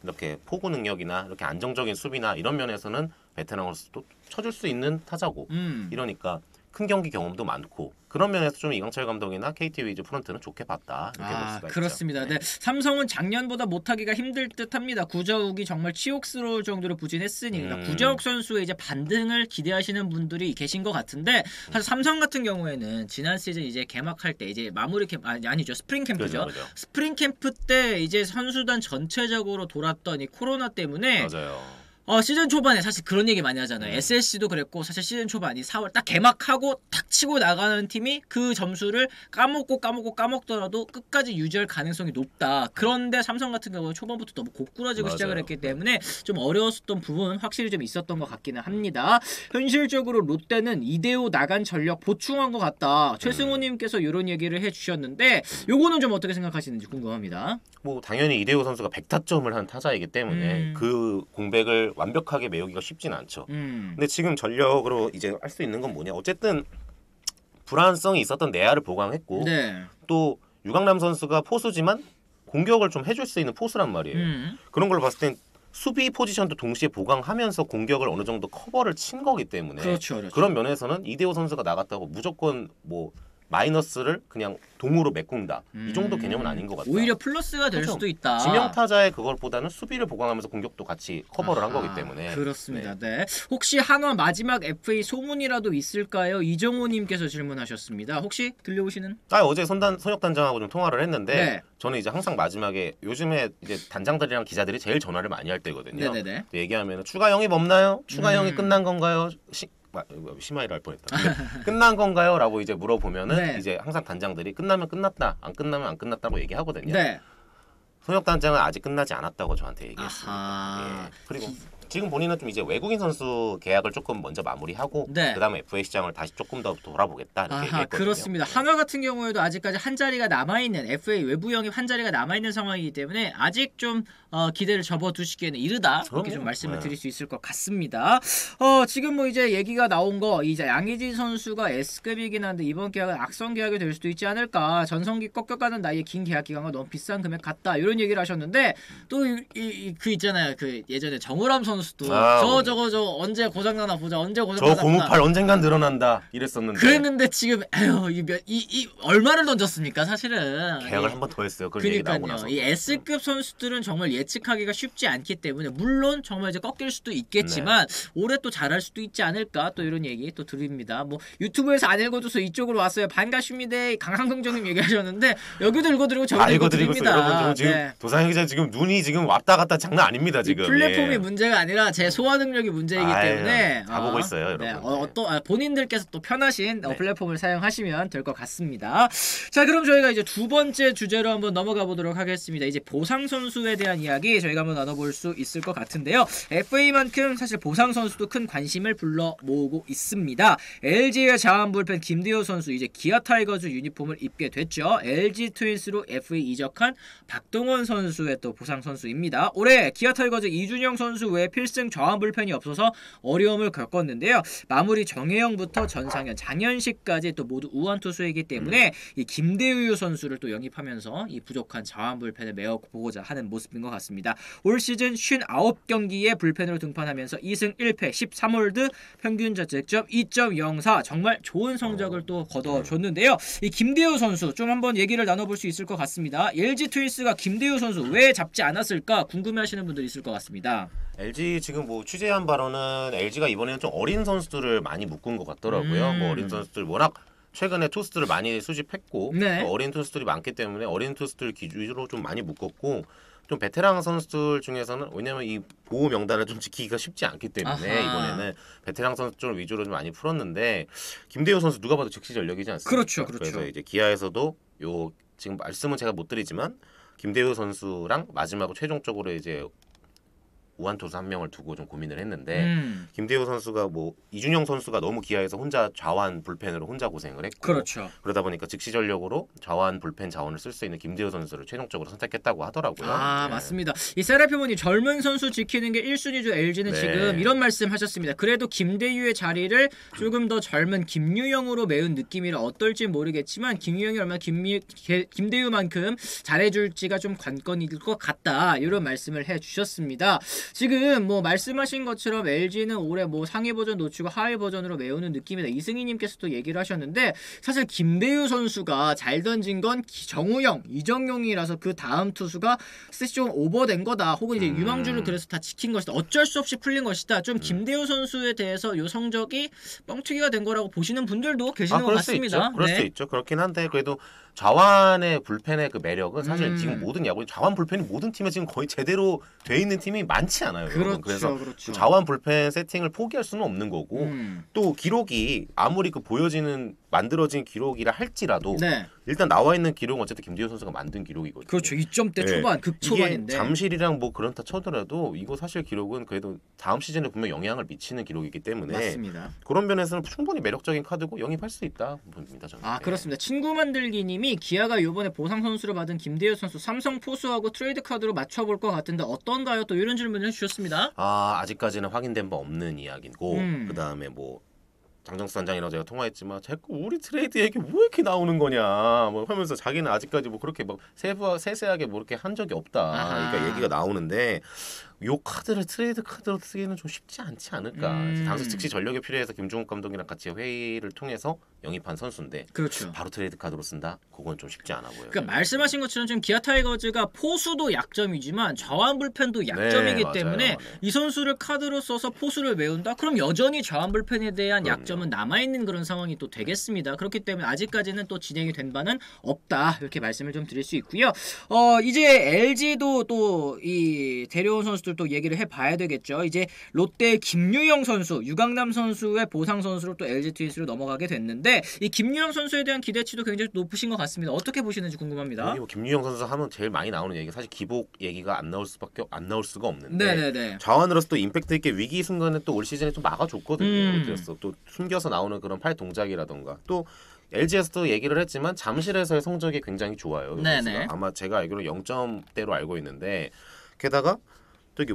이렇게 포구 능력이나 이렇게 안정적인 수비나 이런 면에서는 베테랑으로서도 쳐줄 수 있는 타자고 이러니까 큰 경기 경험도 많고, 그런 면에서 좀 이강철 감독이나 KT 위즈 프런트는 좋게 봤다 이렇게 볼 수가 그렇습니다. 있죠. 네. 삼성은 작년보다 못하기가 힘들 듯합니다. 구자욱이 정말 치욕스러울 정도로 부진했으니까 구자욱 선수의 이제 반등을 기대하시는 분들이 계신 것 같은데, 사실 삼성 같은 경우에는 지난 시즌 이제 개막할 때 이제 마무리 캠프 아니죠, 스프링 캠프죠. 그렇죠. 스프링 캠프 때 이제 선수단 전체적으로 돌았던 이 코로나 때문에 맞아요. 시즌 초반에 사실 그런 얘기 많이 하잖아요. SSC도 그랬고, 사실 시즌 초반이 4월 딱 개막하고 탁 치고 나가는 팀이 그 점수를 까먹더라도 끝까지 유지할 가능성이 높다. 그런데 삼성 같은 경우는 초반부터 너무 고꾸라지고 시작을 했기 때문에 좀 어려웠었던 부분은 확실히 좀 있었던 것 같기는 합니다. 현실적으로 롯데는 이대호 나간 전력 보충한 것 같다. 최승호님께서 이런 얘기를 해주셨는데, 요거는 좀 어떻게 생각하시는지 궁금합니다. 뭐 당연히 이대호 선수가 100타점을 한 타자이기 때문에 그 공백을 완벽하게 메우기가 쉽진 않죠. 근데 지금 전력으로 이제 할 수 있는 건 뭐냐? 어쨌든 불안성이 있었던 내야를 보강했고, 또 유강남 선수가 포수지만 공격을 좀 해줄 수 있는 포수란 말이에요. 그런 걸 봤을 땐 수비 포지션도 동시에 보강하면서 공격을 어느 정도 커버를 친 거기 때문에 그렇죠. 그런 면에서는 이대호 선수가 나갔다고 무조건 뭐 마이너스를 그냥 동으로 메꾼다. 이 정도 개념은 아닌 것 같다. 오히려 플러스가 될 수도 있다. 지명타자의 그걸보다는 수비를 보강하면서 공격도 같이 커버를 한 거기 때문에. 그렇습니다. 네. 혹시 한화 마지막 FA 소문이라도 있을까요? 이정호님께서 질문하셨습니다. 혹시 들려오시는? 어제 손혁 단장하고 좀 통화를 했는데 저는 이제 항상 마지막에 요즘에 이제 단장들이랑 기자들이 제일 전화를 많이 할 때거든요. 얘기하면 추가 영입 없나요? 추가 영입 끝난 건가요? 심하이를 할 뻔했다. 끝난 건가요? 라고 이제 물어보면은 이제 항상 단장들이 끝나면 끝났다, 안 끝나면 안 끝났다고 얘기하거든요. 손혁 단장은 아직 끝나지 않았다고 저한테 얘기했습니다. 그리고 지금 본인은 좀 이제 외국인 선수 계약을 조금 먼저 마무리하고 그다음에 FA 시장을 다시 조금 더 돌아보겠다 이렇게 얘기했거든요. 그렇습니다. 한화 같은 경우에도 아직까지 한 자리가 남아있는 FA 외부 영입 한 자리가 남아있는 상황이기 때문에 아직 좀 기대를 접어두시기에는 이르다 이렇게 좀 말씀을 드릴 수 있을 것 같습니다. 지금 뭐 이제 얘기가 나온 거 이제 양의지 선수가 S급이긴 한데 이번 계약은 악성 계약이 될 수도 있지 않을까. 전성기 꺾여가는 나이에 긴 계약 기간과 너무 비싼 금액 같다 이런 얘기를 하셨는데 또 그 있잖아요. 그 예전에 정우람 선수 선수도 저거 언제 고장나나 보자. 언제 고장나나. 저 고무팔 언젠간 늘어난다 이랬었는데. 그랬는데 지금 에휴 이 얼마를 던졌습니까 사실은. 계약을 한 번 더 했어요. 그런 얘기 나오고 나서. 이 S급 선수들은 정말 예측하기가 쉽지 않기 때문에 물론 정말 이제 꺾일 수도 있겠지만 올해 또 잘할 수도 있지 않을까 또 이런 얘기 또 드립니다. 뭐 유튜브에서 안 읽어줘서 이쪽으로 왔어요. 반갑습니다. 강상동정님 얘기하셨는데 여기도 읽어드리고 저기도 읽어드립니다. 여러분 지금 도상현 기자 지금 눈이 지금 왔다 갔다 장난 아닙니다 지금. 플랫폼이 문제가 아니라 제 소화 능력이 문제이기 때문에 다 보고 있어요 여러분. 본인들께서 또 편하신 플랫폼을 사용하시면 될 것 같습니다. 자 그럼 저희가 이제 두 번째 주제로 한번 넘어가 보도록 하겠습니다. 이제 보상 선수에 대한 이야기 저희가 한번 나눠볼 수 있을 것 같은데요. FA만큼 사실 보상 선수도 큰 관심을 불러 모으고 있습니다. LG의 자완 불펜 김대호 선수 이제 기아 타이거즈 유니폼을 입게 됐죠. LG 트윈스로 FA 이적한 박동원 선수의 또 보상 선수입니다. 올해 기아 타이거즈 이준영 선수 외에 필승 좌완 불펜이 없어서 어려움을 겪었는데요. 마무리 정혜영부터 전상현, 장현식까지 또 모두 우완 투수이기 때문에 이 김대우 선수를 또 영입하면서 이 부족한 좌완 불펜을 메워보고자 하는 모습인 것 같습니다. 올 시즌 59경기에 불펜으로 등판하면서 2승 1패 13홀드 평균 자책점 2.04 정말 좋은 성적을 또 거둬줬는데요. 이 김대우 선수 좀 한번 얘기를 나눠볼 수 있을 것 같습니다. LG 트윈스가 김대우 선수 왜 잡지 않았을까 궁금해하시는 분들이 있을 것 같습니다. LG 지금 뭐 취재한 바로는 LG가 이번에는 좀 어린 선수들을 많이 묶은 것 같더라고요. 뭐 어린 선수들 워낙 최근에 투수들을 많이 수집했고 어린 투수들이 많기 때문에 어린 투수들 기준으로 좀 많이 묶었고 좀 베테랑 선수들 중에서는 왜냐면 이 보호 명단을 좀 지키기가 쉽지 않기 때문에 이번에는 베테랑 선수들 위주로 좀 많이 풀었는데 김대우 선수 누가 봐도 즉시 전력이지 않습니까? 그렇죠. 그래서 이제 기아에서도 요 지금 말씀은 제가 못 드리지만 김대우 선수랑 마지막으로 최종적으로 이제 우한 투수 한 명을 두고 좀 고민을 했는데 김대우 선수가 뭐 이준영 선수가 너무 기아에서 혼자 좌완 불펜으로 혼자 고생을 했고 그렇죠. 그러다 보니까 즉시 전력으로 좌완 불펜 자원을 쓸 수 있는 김대우 선수를 최종적으로 선택했다고 하더라고요. 맞습니다. 이 세라피모니 젊은 선수 지키는 게 1순위죠. LG는 지금 이런 말씀하셨습니다. 그래도 김대유의 자리를 조금 더 젊은 김유영으로 메운 느낌이라 어떨지 모르겠지만 김유영이 얼마나 김대유만큼 잘해줄지가 좀 관건일 것 같다. 이런 말씀을 해주셨습니다. 지금 뭐 말씀하신 것처럼 LG는 올해 뭐 상위 버전 놓치고 하위 버전으로 메우는 느낌이다. 이승희님께서도 얘기를 하셨는데 사실 김대유 선수가 잘 던진 건 정우영, 이정용이라서 그 다음 투수가 스탯이 좀 오버된 거다. 혹은 이제 유망주를 그래서 다 지킨 것이다. 어쩔 수 없이 풀린 것이다. 좀 김대유 선수에 대해서 요 성적이 뻥튀기가 된 거라고 보시는 분들도 계시는 것 같습니다. 그럴 수 있죠. 그렇긴 한데 그래도 좌완의 불펜의 그 매력은 사실 지금 모든 야구 좌완 불펜이 모든 팀에 지금 거의 제대로 돼 있는 팀이 많지 않아요. 그래서 그 좌완 불펜 세팅을 포기할 수는 없는 거고 또 기록이 아무리 그 보여지는 만들어진 기록이라 할지라도 일단 나와 있는 기록은 어쨌든 김대우 선수가 만든 기록이거든요. 그렇죠. 2점대 초반, 극초반인데 잠실이랑 뭐 그런다 쳐더라도 이거 사실 기록은 그래도 다음 시즌에 분명 영향을 미치는 기록이기 때문에 맞습니다. 그런 면에서는 충분히 매력적인 카드고 영입할 수 있다 봅니다. 저는. 그렇습니다. 친구 만들기님이 기아가 이번에 보상 선수를 받은 김대우 선수 삼성 포수하고 트레이드 카드로 맞춰볼 것 같은데 어떤가요? 또 이런 질문을 해주셨습니다. 아직까지는 확인된 바 없는 이야기고 그 다음에 뭐 장정수 단장이랑 제가 통화했지만 자꾸 우리 트레이드 얘기 왜 이렇게 나오는 거냐 뭐 하면서 자기는 아직까지 뭐 그렇게 막 세세하게 뭐 이렇게 한 적이 없다. 그러니까 얘기가 나오는데 요 카드를 트레이드 카드로 쓰기는 좀 쉽지 않지 않을까. 당시 즉시 전력이 필요해서 김종욱 감독이랑 같이 회의를 통해서 영입한 선수인데 그렇죠. 바로 트레이드 카드로 쓴다? 그건 좀 쉽지 않아 보여요. 그러니까 말씀하신 것처럼 지금 기아 타이거즈가 포수도 약점이지만 좌완 불펜도 약점이기 때문에 이 선수를 카드로 써서 포수를 메운다? 그럼 여전히 좌완 불펜에 대한 약점은 남아있는 그런 상황이 또 되겠습니다. 그렇기 때문에 아직까지는 또 진행이 된 바는 없다. 이렇게 말씀을 좀 드릴 수 있고요. 이제 LG도 또 이 데려온 선수들 또 얘기를 해봐야 되겠죠. 이제 롯데 김유영 선수, 유강남 선수의 보상 선수로 또 LG 트윈스로 넘어가게 됐는데 이 김유영 선수에 대한 기대치도 굉장히 높으신 것 같습니다. 어떻게 보시는지 궁금합니다. 김유영 선수 하면 제일 많이 나오는 얘기가 사실 기복 얘기가 안 나올 수가 없는데 네네네. 좌완으로서 또 임팩트 있게 위기 순간에 또 올 시즌에 좀 막아줬거든요. 그래서 또 숨겨서 나오는 그런 팔 동작이라던가 또 LG에서도 얘기를 했지만 잠실에서의 성적이 굉장히 좋아요. 아마 제가 알기로 0점대로 알고 있는데 게다가 저기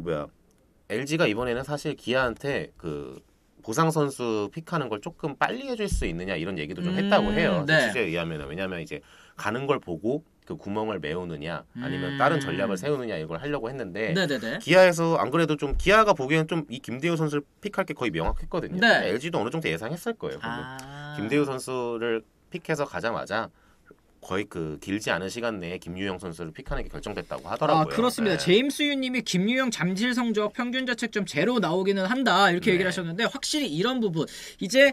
LG가 이번에는 사실 기아한테 그 보상 선수 픽하는 걸 조금 빨리 해줄 수 있느냐 이런 얘기도 좀 했다고 해요. 취재에 의하면 왜냐하면 이제 가는 걸 보고 그 구멍을 메우느냐 아니면 다른 전략을 세우느냐 이걸 하려고 했는데 네네네. 기아에서 안 그래도 좀 기아가 보기에는 좀 이 김대우 선수를 픽할 게 거의 명확했거든요. 네. LG도 어느 정도 예상했을 거예요. 김대우 선수를 픽해서 가자마자 거의 그 길지 않은 시간 내에 김유영 선수를 픽하는 게 결정됐다고 하더라고요. 그렇습니다. 네. 제임스 유님이 김유영 잠실 성적 평균 자책점 제로 나오기는 한다 이렇게 얘기를 하셨는데 확실히 이런 부분 이제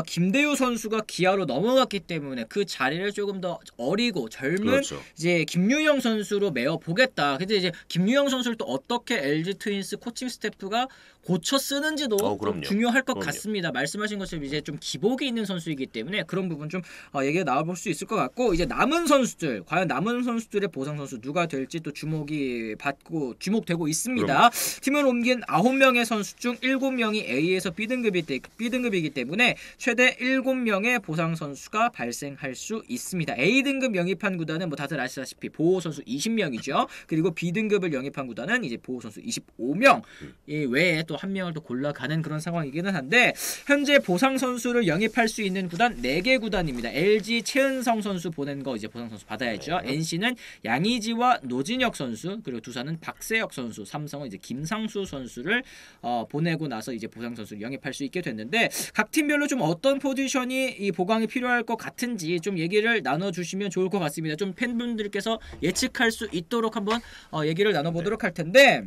김대우 선수가 기아로 넘어갔기 때문에 그 자리를 조금 더 어리고 젊은 그렇죠. 이제 김유영 선수로 메워 보겠다. 근데 이제 김유영 선수를 또 어떻게 LG 트윈스 코칭 스태프가 고쳐 쓰는지도 좀 중요할 것 같습니다. 말씀하신 것처럼 이제 좀 기복이 있는 선수이기 때문에 그런 부분 좀 얘기가 나와볼 수 있을 것 같고 이제 남은 선수들 과연 남은 선수들의 보상 선수 누가 될지 또 주목되고 있습니다. 팀을 옮긴 9명의 선수 중 7명이 A에서 B등급이기 때문에 최대 7명의 보상 선수가 발생할 수 있습니다. A등급 영입한 구단은 뭐 다들 아시다시피 보호 선수 20명이죠. 그리고 B등급을 영입한 구단은 이제 보호 선수 25명 외에 또 한 명을 또 골라가는 그런 상황이기는 한데 현재 보상 선수를 영입할 수 있는 구단 4개 구단입니다. LG 최은성 선수 보낸 거 이제 보상 선수 받아야죠. NC는 양의지와 노진혁 선수 그리고 두산은 박세혁 선수, 삼성은 이제 김상수 선수를 보내고 나서 이제 보상 선수를 영입할 수 있게 됐는데 각 팀별로 좀 어떤 포지션이 이 보강이 필요할 것 같은지 좀 얘기를 나눠주시면 좋을 것 같습니다. 좀 팬분들께서 예측할 수 있도록 한번 얘기를 나눠보도록 할 텐데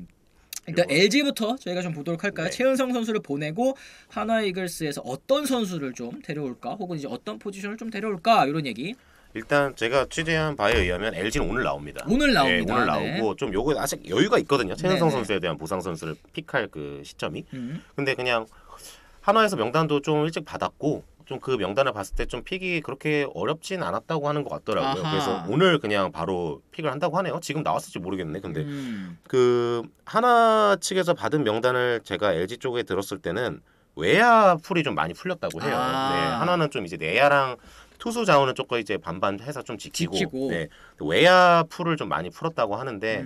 일단 LG부터 저희가 좀 보도록 할까요? 최은성 선수를 보내고 하나 이글스에서 어떤 선수를 좀 데려올까? 혹은 이제 어떤 포지션을 좀 데려올까? 이런 얘기. 일단 제가 취재한 바에 의하면 LG는 오늘 나옵니다. 오늘 나옵니다. 오늘 나오고 좀 요거 아직 여유가 있거든요. 최은성 선수에 대한 보상 선수를 픽할 그 시점이. 근데 그냥 한화에서 명단도 좀 일찍 받았고 좀 그 명단을 봤을 때 좀 픽이 그렇게 어렵진 않았다고 하는 것 같더라고요. 그래서 오늘 그냥 바로 픽을 한다고 하네요. 지금 나왔을지 모르겠네. 근데 그 하나 측에서 받은 명단을 제가 LG 쪽에 들었을 때는 외야 풀이 좀 많이 풀렸다고 해요. 네, 하나는 좀 이제 내야랑 투수 자원은 조금 이제 반반해서 좀 지키고. 네, 외야 풀을 좀 많이 풀었다고 하는데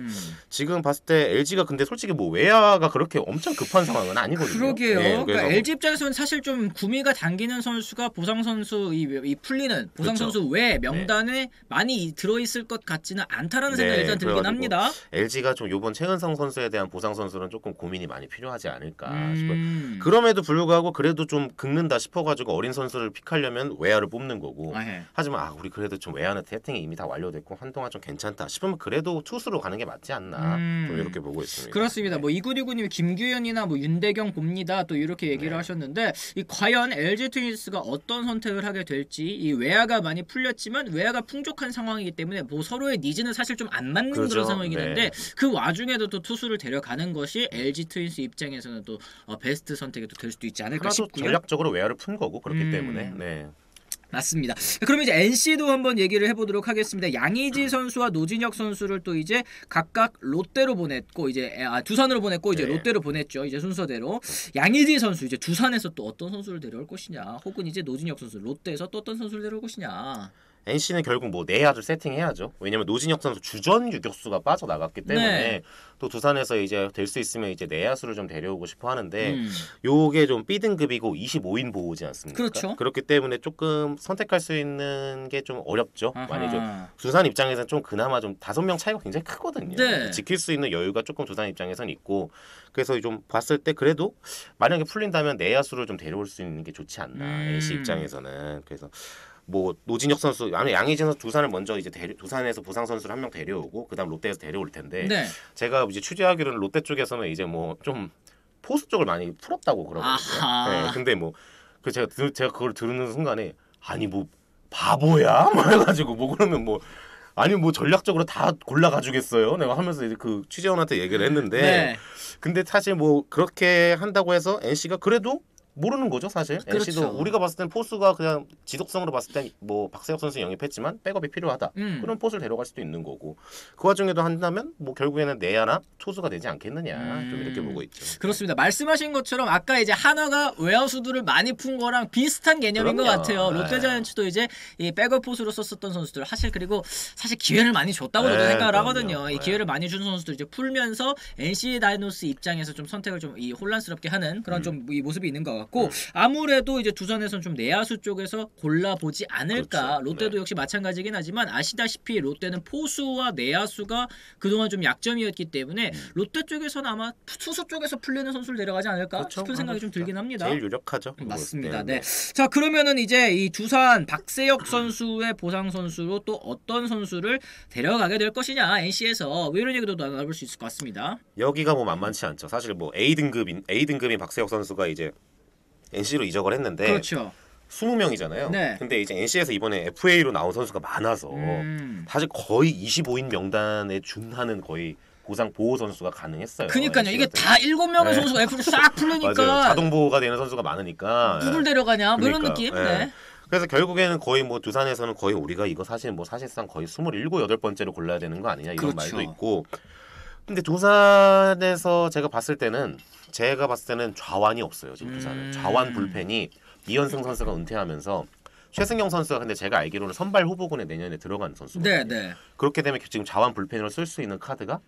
지금 봤을 때 LG가 근데 솔직히 뭐 외야가 그렇게 엄청 급한 상황은 아니거든요. 그러게요. 네, 그러니까 LG 입장에서는 사실 좀 구미가 당기는 선수가 보상 선수 이 풀리는 보상 선수 외 명단에 많이 들어 있을 것 같지는 않다라는 생각이 일단 들긴 합니다. LG가 좀 이번 최은성 선수에 대한 보상 선수는 조금 고민이 많이 필요하지 않을까 싶어요. 그럼에도 불구하고 그래도 좀 긁는다 싶어가지고 어린 선수를 픽하려면 외야를 뽑는 거고. 하지만 우리 그래도 좀 외야는 세팅이 이미 다 완료됐고 한동안 좀 괜찮다 싶으면 그래도 투수로 가는 게 맞지 않나 좀 이렇게 보고 있습니다. 그렇습니다. 뭐 이구리구님이 김규현이나 뭐 윤대경 봅니다. 또 이렇게 얘기를 하셨는데 이 과연 LG 트윈스가 어떤 선택을 하게 될지 이 외야가 많이 풀렸지만 외야가 풍족한 상황이기 때문에 뭐 서로의 니즈는 사실 좀 안 맞는 그런 상황이긴 한데 그 와중에도 또 투수를 데려가는 것이 LG 트윈스 입장에서는 또 베스트 선택이 될 수도 있지 않을까 싶고요. 전략적으로 외야를 푼 거고 그렇기 때문에 맞습니다. 그럼 이제 NC도 한번 얘기를 해보도록 하겠습니다. 양의지 선수와 노진혁 선수를 또 이제 각각 롯데로 보냈고 이제 두산으로 보냈고 이제 롯데로 보냈죠. 이제 순서대로 양의지 선수 이제 두산에서 또 어떤 선수를 데려올 것이냐, 혹은 이제 노진혁 선수 롯데에서 또 어떤 선수를 데려올 것이냐. NC는 결국 뭐 내야를 세팅해야죠. 왜냐면 노진혁 선수 주전 유격수가 빠져나갔기 때문에 또 두산에서 이제 될 수 있으면 이제 내야수를 좀 데려오고 싶어 하는데 요게 좀 B등급이고 25인 보호지 않습니까? 그렇죠. 그렇기 때문에 조금 선택할 수 있는 게 좀 어렵죠. 많이 좀 두산 입장에서는 좀 그나마 좀 5명 차이가 굉장히 크거든요. 지킬 수 있는 여유가 조금 두산 입장에서는 있고 그래서 좀 봤을 때 그래도 만약에 풀린다면 내야수를 좀 데려올 수 있는 게 좋지 않나 NC 입장에서는. 그래서 뭐 노진혁 선수, 양의지 선수 두산을 먼저 이제 두산에서 부상 선수를 한 명 데려오고 그다음 롯데에서 데려올 텐데 제가 이제 취재하기로는 롯데 쪽에서는 이제 뭐 좀 포수 쪽을 많이 풀었다고 그러거든요. 근데 뭐 그 제가 그걸 들은 순간에 아니 뭐 바보야? 뭐 해가지고 뭐 그러면 뭐 아니 뭐 전략적으로 다 골라 가주겠어요? 내가 하면서 이제 그 취재원한테 얘기를 했는데 근데 사실 뭐 그렇게 한다고 해서 NC가 그래도 모르는 거죠 사실. NC도 우리가 봤을 땐 포수가 그냥 지속성으로 봤을 땐 뭐 박세혁 선수 영입했지만 백업이 필요하다. 그런 포수를 데려갈 수도 있는 거고 그 와중에도 한다면 뭐 결국에는 내야나 투수가 되지 않겠느냐 좀 이렇게 보고 있죠. 그렇습니다. 말씀하신 것처럼 아까 이제 하나가 외야수들을 많이 푼 거랑 비슷한 개념인 것 같아요. 롯데자이언츠도 이제 이 백업 포수로 썼었던 선수들 사실 기회를 많이 줬다고 저도 생각을 하거든요. 이 기회를 많이 준 선수들 이제 풀면서 NC 다이노스 입장에서 좀 선택을 좀 이 혼란스럽게 하는 그런 좀 이 모습이 있는 것 같고. 같고 아무래도 이제 두산에서는 좀 내야수 쪽에서 골라보지 않을까. 그렇죠. 롯데도 네. 역시 마찬가지긴 하지만 아시다시피 롯데는 포수와 내야수가 그동안 좀 약점이었기 때문에 롯데 쪽에서는 아마 투수 쪽에서 풀리는 선수를 데려가지 않을까 그렇죠. 싶은 생각이 좀 들긴 합니다. 제일 유력하죠. 맞습니다. 네. 자 그러면은 이제 이 두산 박세혁 선수의 보상 선수로 또 어떤 선수를 데려가게 될 것이냐 NC에서 뭐 이런 얘기도 나눠볼 수 있을 것 같습니다. 여기가 뭐 만만치 않죠. 사실 뭐 A 등급인 박세혁 선수가 이제 NC로 이적을 했는데 그렇죠. 20명이잖아요. 네. 근데 이제 NC에서 이번에 FA로 나온 선수가 많아서 사실 거의 25인 명단에 준하는 거의 보상 보호 선수가 가능했어요. 그러니까요. 이게 다 7명의 선수가 F로 싹 풀리니까 맞아요. 자동 보호가 되는 선수가 많으니까 누굴 데려가냐 뭐 이런 그러니까, 느낌. 예. 네. 그래서 결국에는 거의 뭐 두산에서는 거의 우리가 이거 사실 뭐 사실상 거의 27, 8번째로 골라야 되는 거 아니냐 이런 그렇죠. 말도 있고. 근데 두산에서 제가 봤을 때는 좌완이 없어요. 지금 두산은. 좌완 불펜이 이현승 선수가 은퇴하면서 최승영 선수가 근데 제가 알기로는 선발 후보군에 내년에 들어간 선수거든요. 네. 그렇기 때문에 지금 좌완 불펜으로 쓸 수 있는 카드가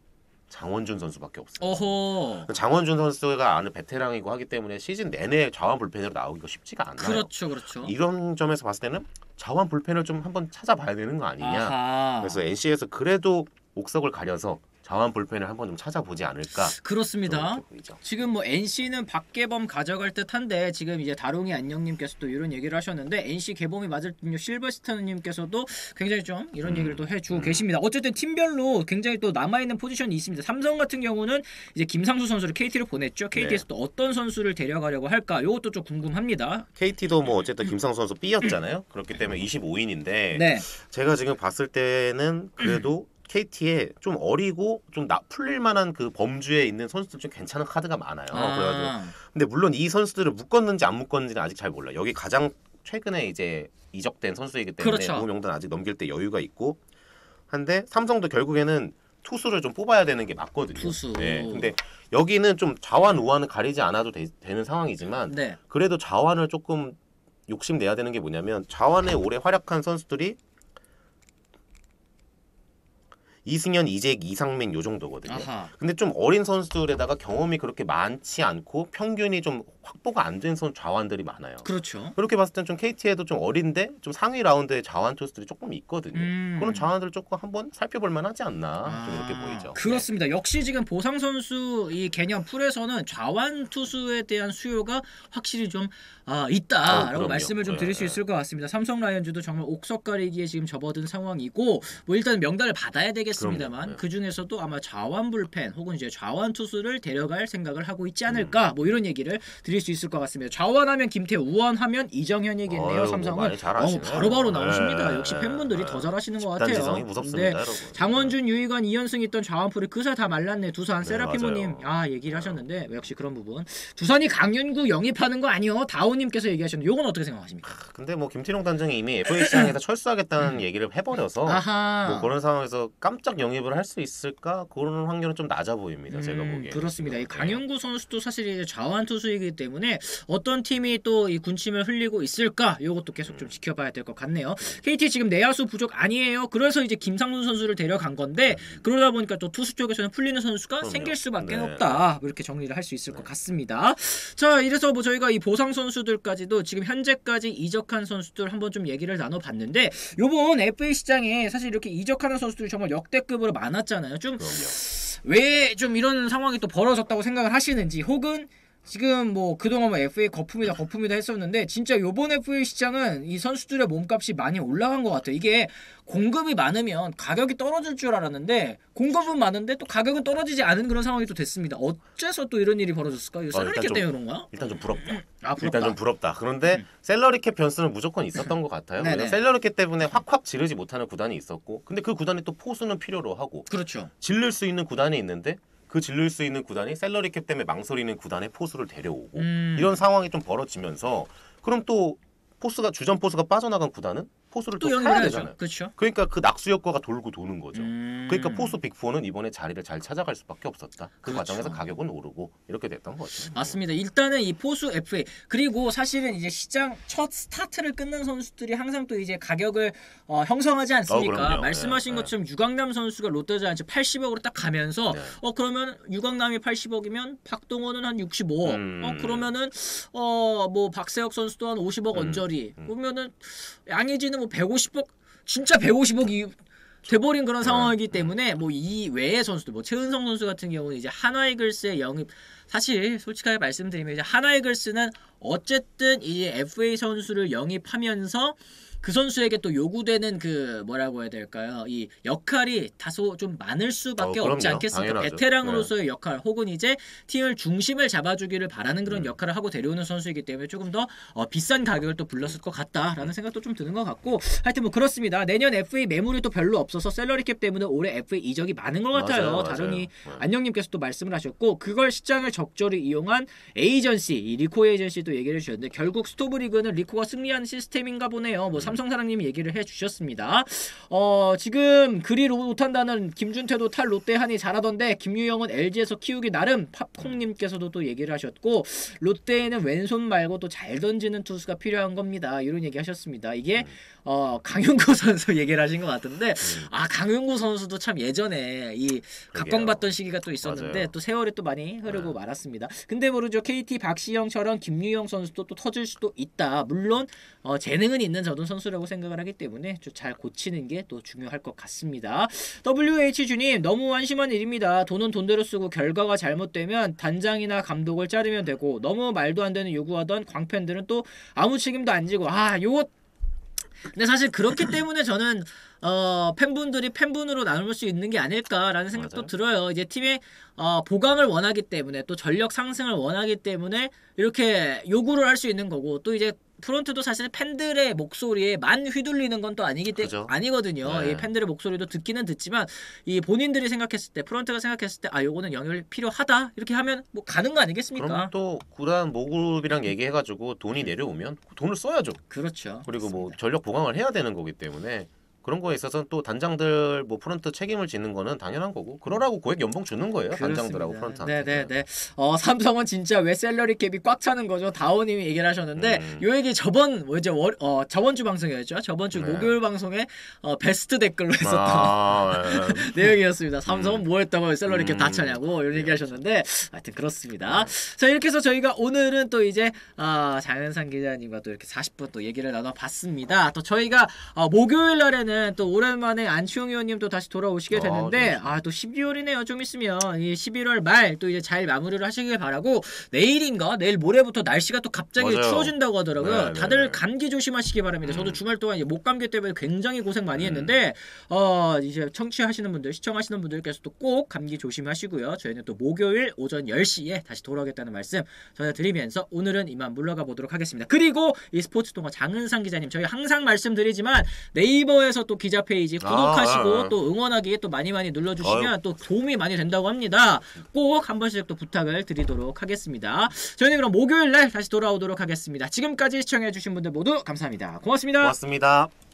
장원준 선수밖에 없어요. 어허. 장원준 선수가 아는 베테랑이고 하기 때문에 시즌 내내 좌완 불펜으로 나오기가 쉽지가 않아요. 그렇죠. 이런 점에서 봤을 때는 좌완 불펜을 좀 한번 찾아봐야 되는 거 아니냐. 아하. 그래서 NC에서 그래도 옥석을 가려서 좌완 불펜을 한번 좀 찾아보지 않을까. 그렇습니다. 지금 뭐 NC는 박계범 가져갈 듯한데 지금 이제 다롱이 안녕님께서 또 이런 얘기를 하셨는데 NC 개범이 맞을 듯요 실버스타님께서도 굉장히 좀 이런 얘기를 또 해주고 계십니다. 어쨌든 팀별로 굉장히 또 남아있는 포지션이 있습니다. 삼성 같은 경우는 이제 김상수 선수를 KT로 보냈죠. KT에서 또 어떤 선수를 데려가려고 할까? 이것도 좀 궁금합니다. KT도 뭐 어쨌든 김상수 선수 B였잖아요. 그렇기 때문에 25인인데 네. 제가 지금 봤을 때는 그래도 KT에 좀 어리고 좀 풀릴 만한 그 범주에 있는 선수들 좀 괜찮은 카드가 많아요. 그래가지고 근데 물론 이 선수들을 묶었는지 안 묶었는지는 아직 잘 몰라요. 여기 가장 최근에 이제 이적된 선수이기 때문에 그렇죠. 보호 명단 아직 넘길 때 여유가 있고 한데 삼성도 결국에는 투수를 좀 뽑아야 되는 게 맞거든요. 투수. 네. 근데 여기는 좀 좌완 우완을 가리지 않아도 되는 상황이지만 네. 그래도 좌완을 조금 욕심내야 되는 게 뭐냐면 좌완에 오래 활약한 선수들이 이승현, 이재익, 이상민 요 정도거든요. 아하. 근데 좀 어린 선수들에다가 경험이 그렇게 많지 않고 평균이 좀 확보가 안 된 좌완들이 많아요. 그렇죠. 그렇게 봤을 땐 좀 KT에도 좀 어린데 좀 상위 라운드의 좌완 투수들이 조금 있거든요. 그런 좌완들을 조금 한번 살펴볼 만하지 않나 좀 이렇게 보이죠. 그렇습니다. 네. 역시 지금 보상 선수 이 개념 풀에서는 좌완 투수에 대한 수요가 확실히 좀 있다라고 말씀을 좀 드릴 수 있을 것 같습니다. 삼성 라이온즈도 정말 옥석 가리기에 지금 접어든 상황이고 뭐 일단 명단을 받아야 되겠습니다만 그 중에서도 아마 좌완 불펜 혹은 이제 좌완 투수를 데려갈 생각을 하고 있지 않을까 뭐 이런 얘기를 드릴 수 있을 것 같습니다. 좌완하면 김태우, 우완하면 이정현이겠네요. 삼성은 바로바로 나오십니다. 역시 팬분들이 더 잘하시는 것 같아요. 집단지성이 무섭습니다, 여러분. 장원준, 유희관, 이현승 있던 좌완풀이 그새 다 말랐네. 두산 세라피모님 얘기를 하셨는데 역시 그런 부분. 두산이 강윤구 영입하는 거 아니요? 다우님께서 얘기하셨는데 이건 어떻게 생각하십니까? 근데 뭐 김태룡 단장이 이미 FA 시장에서 철수하겠다는 얘기를 해버려서 뭐 그런 상황에서 깜짝 영입을 할 수 있을까? 그런 확률은 좀 낮아 보입니다. 제가 보기에. 그렇습니다. 이 강윤구 선수도 사실 이제 좌완 투수이기 때문에 어떤 팀이 또 이 군침을 흘리고 있을까? 이것도 계속 좀 지켜봐야 될 것 같네요. KT 지금 내야수 부족 아니에요. 그래서 이제 김상훈 선수를 데려간 건데 그러다 보니까 또 투수 쪽에서는 풀리는 선수가 생길 수밖에 없다. 이렇게 정리를 할 수 있을 것 같습니다. 자, 이래서 뭐 저희가 이 보상 선수들까지도 지금 현재까지 이적한 선수들 한번 좀 얘기를 나눠봤는데 요번 FA 시장에 사실 이렇게 이적하는 선수들이 정말 역대급으로 많았잖아요. 좀 왜 좀 이런 상황이 또 벌어졌다고 생각을 하시는지 혹은 지금 뭐 그동안 뭐 FA 거품이다 했었는데 진짜 요번 FA 시장은 이 선수들의 몸값이 많이 올라간 것 같아요. 이게 공급이 많으면 가격이 떨어질 줄 알았는데 공급은 많은데 또 가격은 떨어지지 않은 그런 상황이 또 됐습니다. 어째서 또 이런 일이 벌어졌을까요? 셀러리 캡 때문에 그런가? 일단 좀 부럽다. 부럽다. 일단 좀 부럽다. 그런데 셀러리 캡 변수는 무조건 있었던 것 같아요. 셀러리 캡 때문에 확 지르지 못하는 구단이 있었고 근데 그 구단이 또 포수는 필요로 하고 그렇죠. 질를 수 있는 구단이 있는데 그 질릴 수 있는 구단이 셀러리 캡 때문에 망설이는 구단의 포수를 데려오고 이런 상황이 좀 벌어지면서 그럼 또 주전 포수가 빠져나간 구단은 포수를 또 사야 되잖아요. 그렇죠. 그러니까 그 낙수 효과가 돌고 도는 거죠. 그러니까 포수 빅4는 이번에 자리를 잘 찾아갈 수밖에 없었다. 그 그렇죠. 과정에서 가격은 오르고 이렇게 됐던 거죠. 맞습니다. 일단은 이 포수 FA 그리고 사실은 이제 시장 첫 스타트를 끊는 선수들이 항상 또 이제 가격을 형성하지 않습니까? 말씀하신 것처럼 유강남 선수가 롯데자이언츠 80억으로 딱 가면서 그러면 유강남이 80억이면 박동원은 한 65억. 그러면은 뭐 박세혁 선수도 한 50억 언저리. 그러면은 양의지는 뭐 150억 진짜 150억이 돼버린 그런 상황이기 때문에 뭐 이 외의 선수들 뭐 최은성 선수 같은 경우는 이제 한화이글스의 영입 사실 솔직하게 말씀드리면 이제 한화이글스는 어쨌든 이제 FA 선수를 영입하면서 그 선수에게 또 요구되는 그 뭐라고 해야 될까요? 이 역할이 다소 좀 많을 수밖에 없지 않겠습니까? 당연하죠. 베테랑으로서의 역할 혹은 이제 팀을 중심을 잡아주기를 바라는 그런 역할을 하고 데려오는 선수이기 때문에 조금 더 비싼 가격을 또 불렀을 것 같다라는 생각도 좀 드는 것 같고 하여튼 뭐 그렇습니다. 내년 FA 매물이 또 별로 없어서 샐러리캡 때문에 올해 FA 이적이 많은 것 같아요. 다른이 안녕님께서 또 말씀을 하셨고 그걸 시장을 적절히 이용한 에이전시 이 리코 에이전시도 얘기를 해주셨는데 결국 스토브리그는 리코가 승리하는 시스템인가 보네요. 뭐 삼성사랑님이 얘기를 해주셨습니다. 지금 그리 못한다는 김준태도 탈 롯데 한이 잘하던데 김유영은 LG에서 키우기 나름 팝콩님께서도 또 얘기를 하셨고 롯데에는 왼손 말고 또 잘 던지는 투수가 필요한 겁니다. 이런 얘기 하셨습니다. 이게 강윤구 선수 얘기를 하신 것 같은데 강윤구 선수도 참 예전에 이 각광받던 시기가 또 있었는데 맞아요. 또 세월이 또 많이 흐르고 말았습니다. 근데 모르죠. KT 박시영처럼 김유영 선수도 또 터질 수도 있다. 물론 재능은 있는 저도 선수라고 생각을 하기 때문에 좀 잘 고치는 게 또 중요할 것 같습니다. WH주님 너무 한심한 일입니다. 돈은 돈대로 쓰고 결과가 잘못되면 단장이나 감독을 자르면 되고 너무 말도 안 되는 요구하던 광팬들은 또 아무 책임도 안 지고 요거 근데 사실 그렇기 때문에 저는 팬분들이 팬분으로 나눌 수 있는 게 아닐까라는 생각도 맞아요. 들어요. 이제 팀의 보강을 원하기 때문에 또 전력 상승을 원하기 때문에 이렇게 요구를 할 수 있는 거고 또 이제 프론트도 사실 팬들의 목소리에만 휘둘리는 건 또 아니거든요. 네. 이 팬들의 목소리도 듣기는 듣지만 이 본인들이 생각했을 때 프론트가 생각했을 때 요거는 영입 필요하다 이렇게 하면 뭐 가는 거 아니겠습니까? 그럼 또 구단 모그룹이랑 얘기해가지고 돈이 내려오면 돈을 써야죠. 그렇죠. 그리고 맞습니다. 뭐 전력 보강을 해야 되는 거기 때문에. 그런 거에 있어서는 또 단장들 뭐 프런트 책임을 지는 거는 당연한 거고 그러라고 고액 연봉 주는 거예요. 그렇습니다. 단장들하고 프런트한테. 네네네. 삼성은 진짜 왜 샐러리 캡이 꽉 차는 거죠. 다오님이 얘기를 하셨는데 요 얘기 저번 주 방송이었죠. 저번 주 목요일 방송에 베스트 댓글로 했었던 내용이었습니다. 삼성은 뭐 했다고 샐러리 캡 다 차냐고 이런 얘기 하셨는데 하여튼 그렇습니다. 자 이렇게 해서 저희가 오늘은 또 이제 장현상 기자님과 또 이렇게 40분 또 얘기를 나눠봤습니다. 또 저희가 목요일 날에는 또 오랜만에 안치홍 의원님 또 다시 돌아오시게 됐는데 또 12월이네요. 좀 있으면 이 11월 말 또 이제 잘 마무리를 하시길 바라고 내일 모레부터 날씨가 또 갑자기 추워진다고 하더라고요. 다들 감기 조심하시기 바랍니다. 저도 주말 동안 이제 목감기 때문에 굉장히 고생 많이 했는데 이제 청취하시는 분들 시청하시는 분들께서 또 꼭 감기 조심하시고요. 저희는 또 목요일 오전 10시에 다시 돌아오겠다는 말씀 전해드리면서 오늘은 이만 물러가 보도록 하겠습니다. 그리고 이 스포츠 동화 장은상 기자님 저희 항상 말씀드리지만 네이버에서 또 기자 페이지 구독하시고 또 응원하기 또 많이 눌러주시면 또 도움이 많이 된다고 합니다. 꼭 한 번씩 또 부탁을 드리도록 하겠습니다. 저희는 그럼 목요일 날 다시 돌아오도록 하겠습니다. 지금까지 시청해주신 분들 모두 감사합니다. 고맙습니다. 고맙습니다.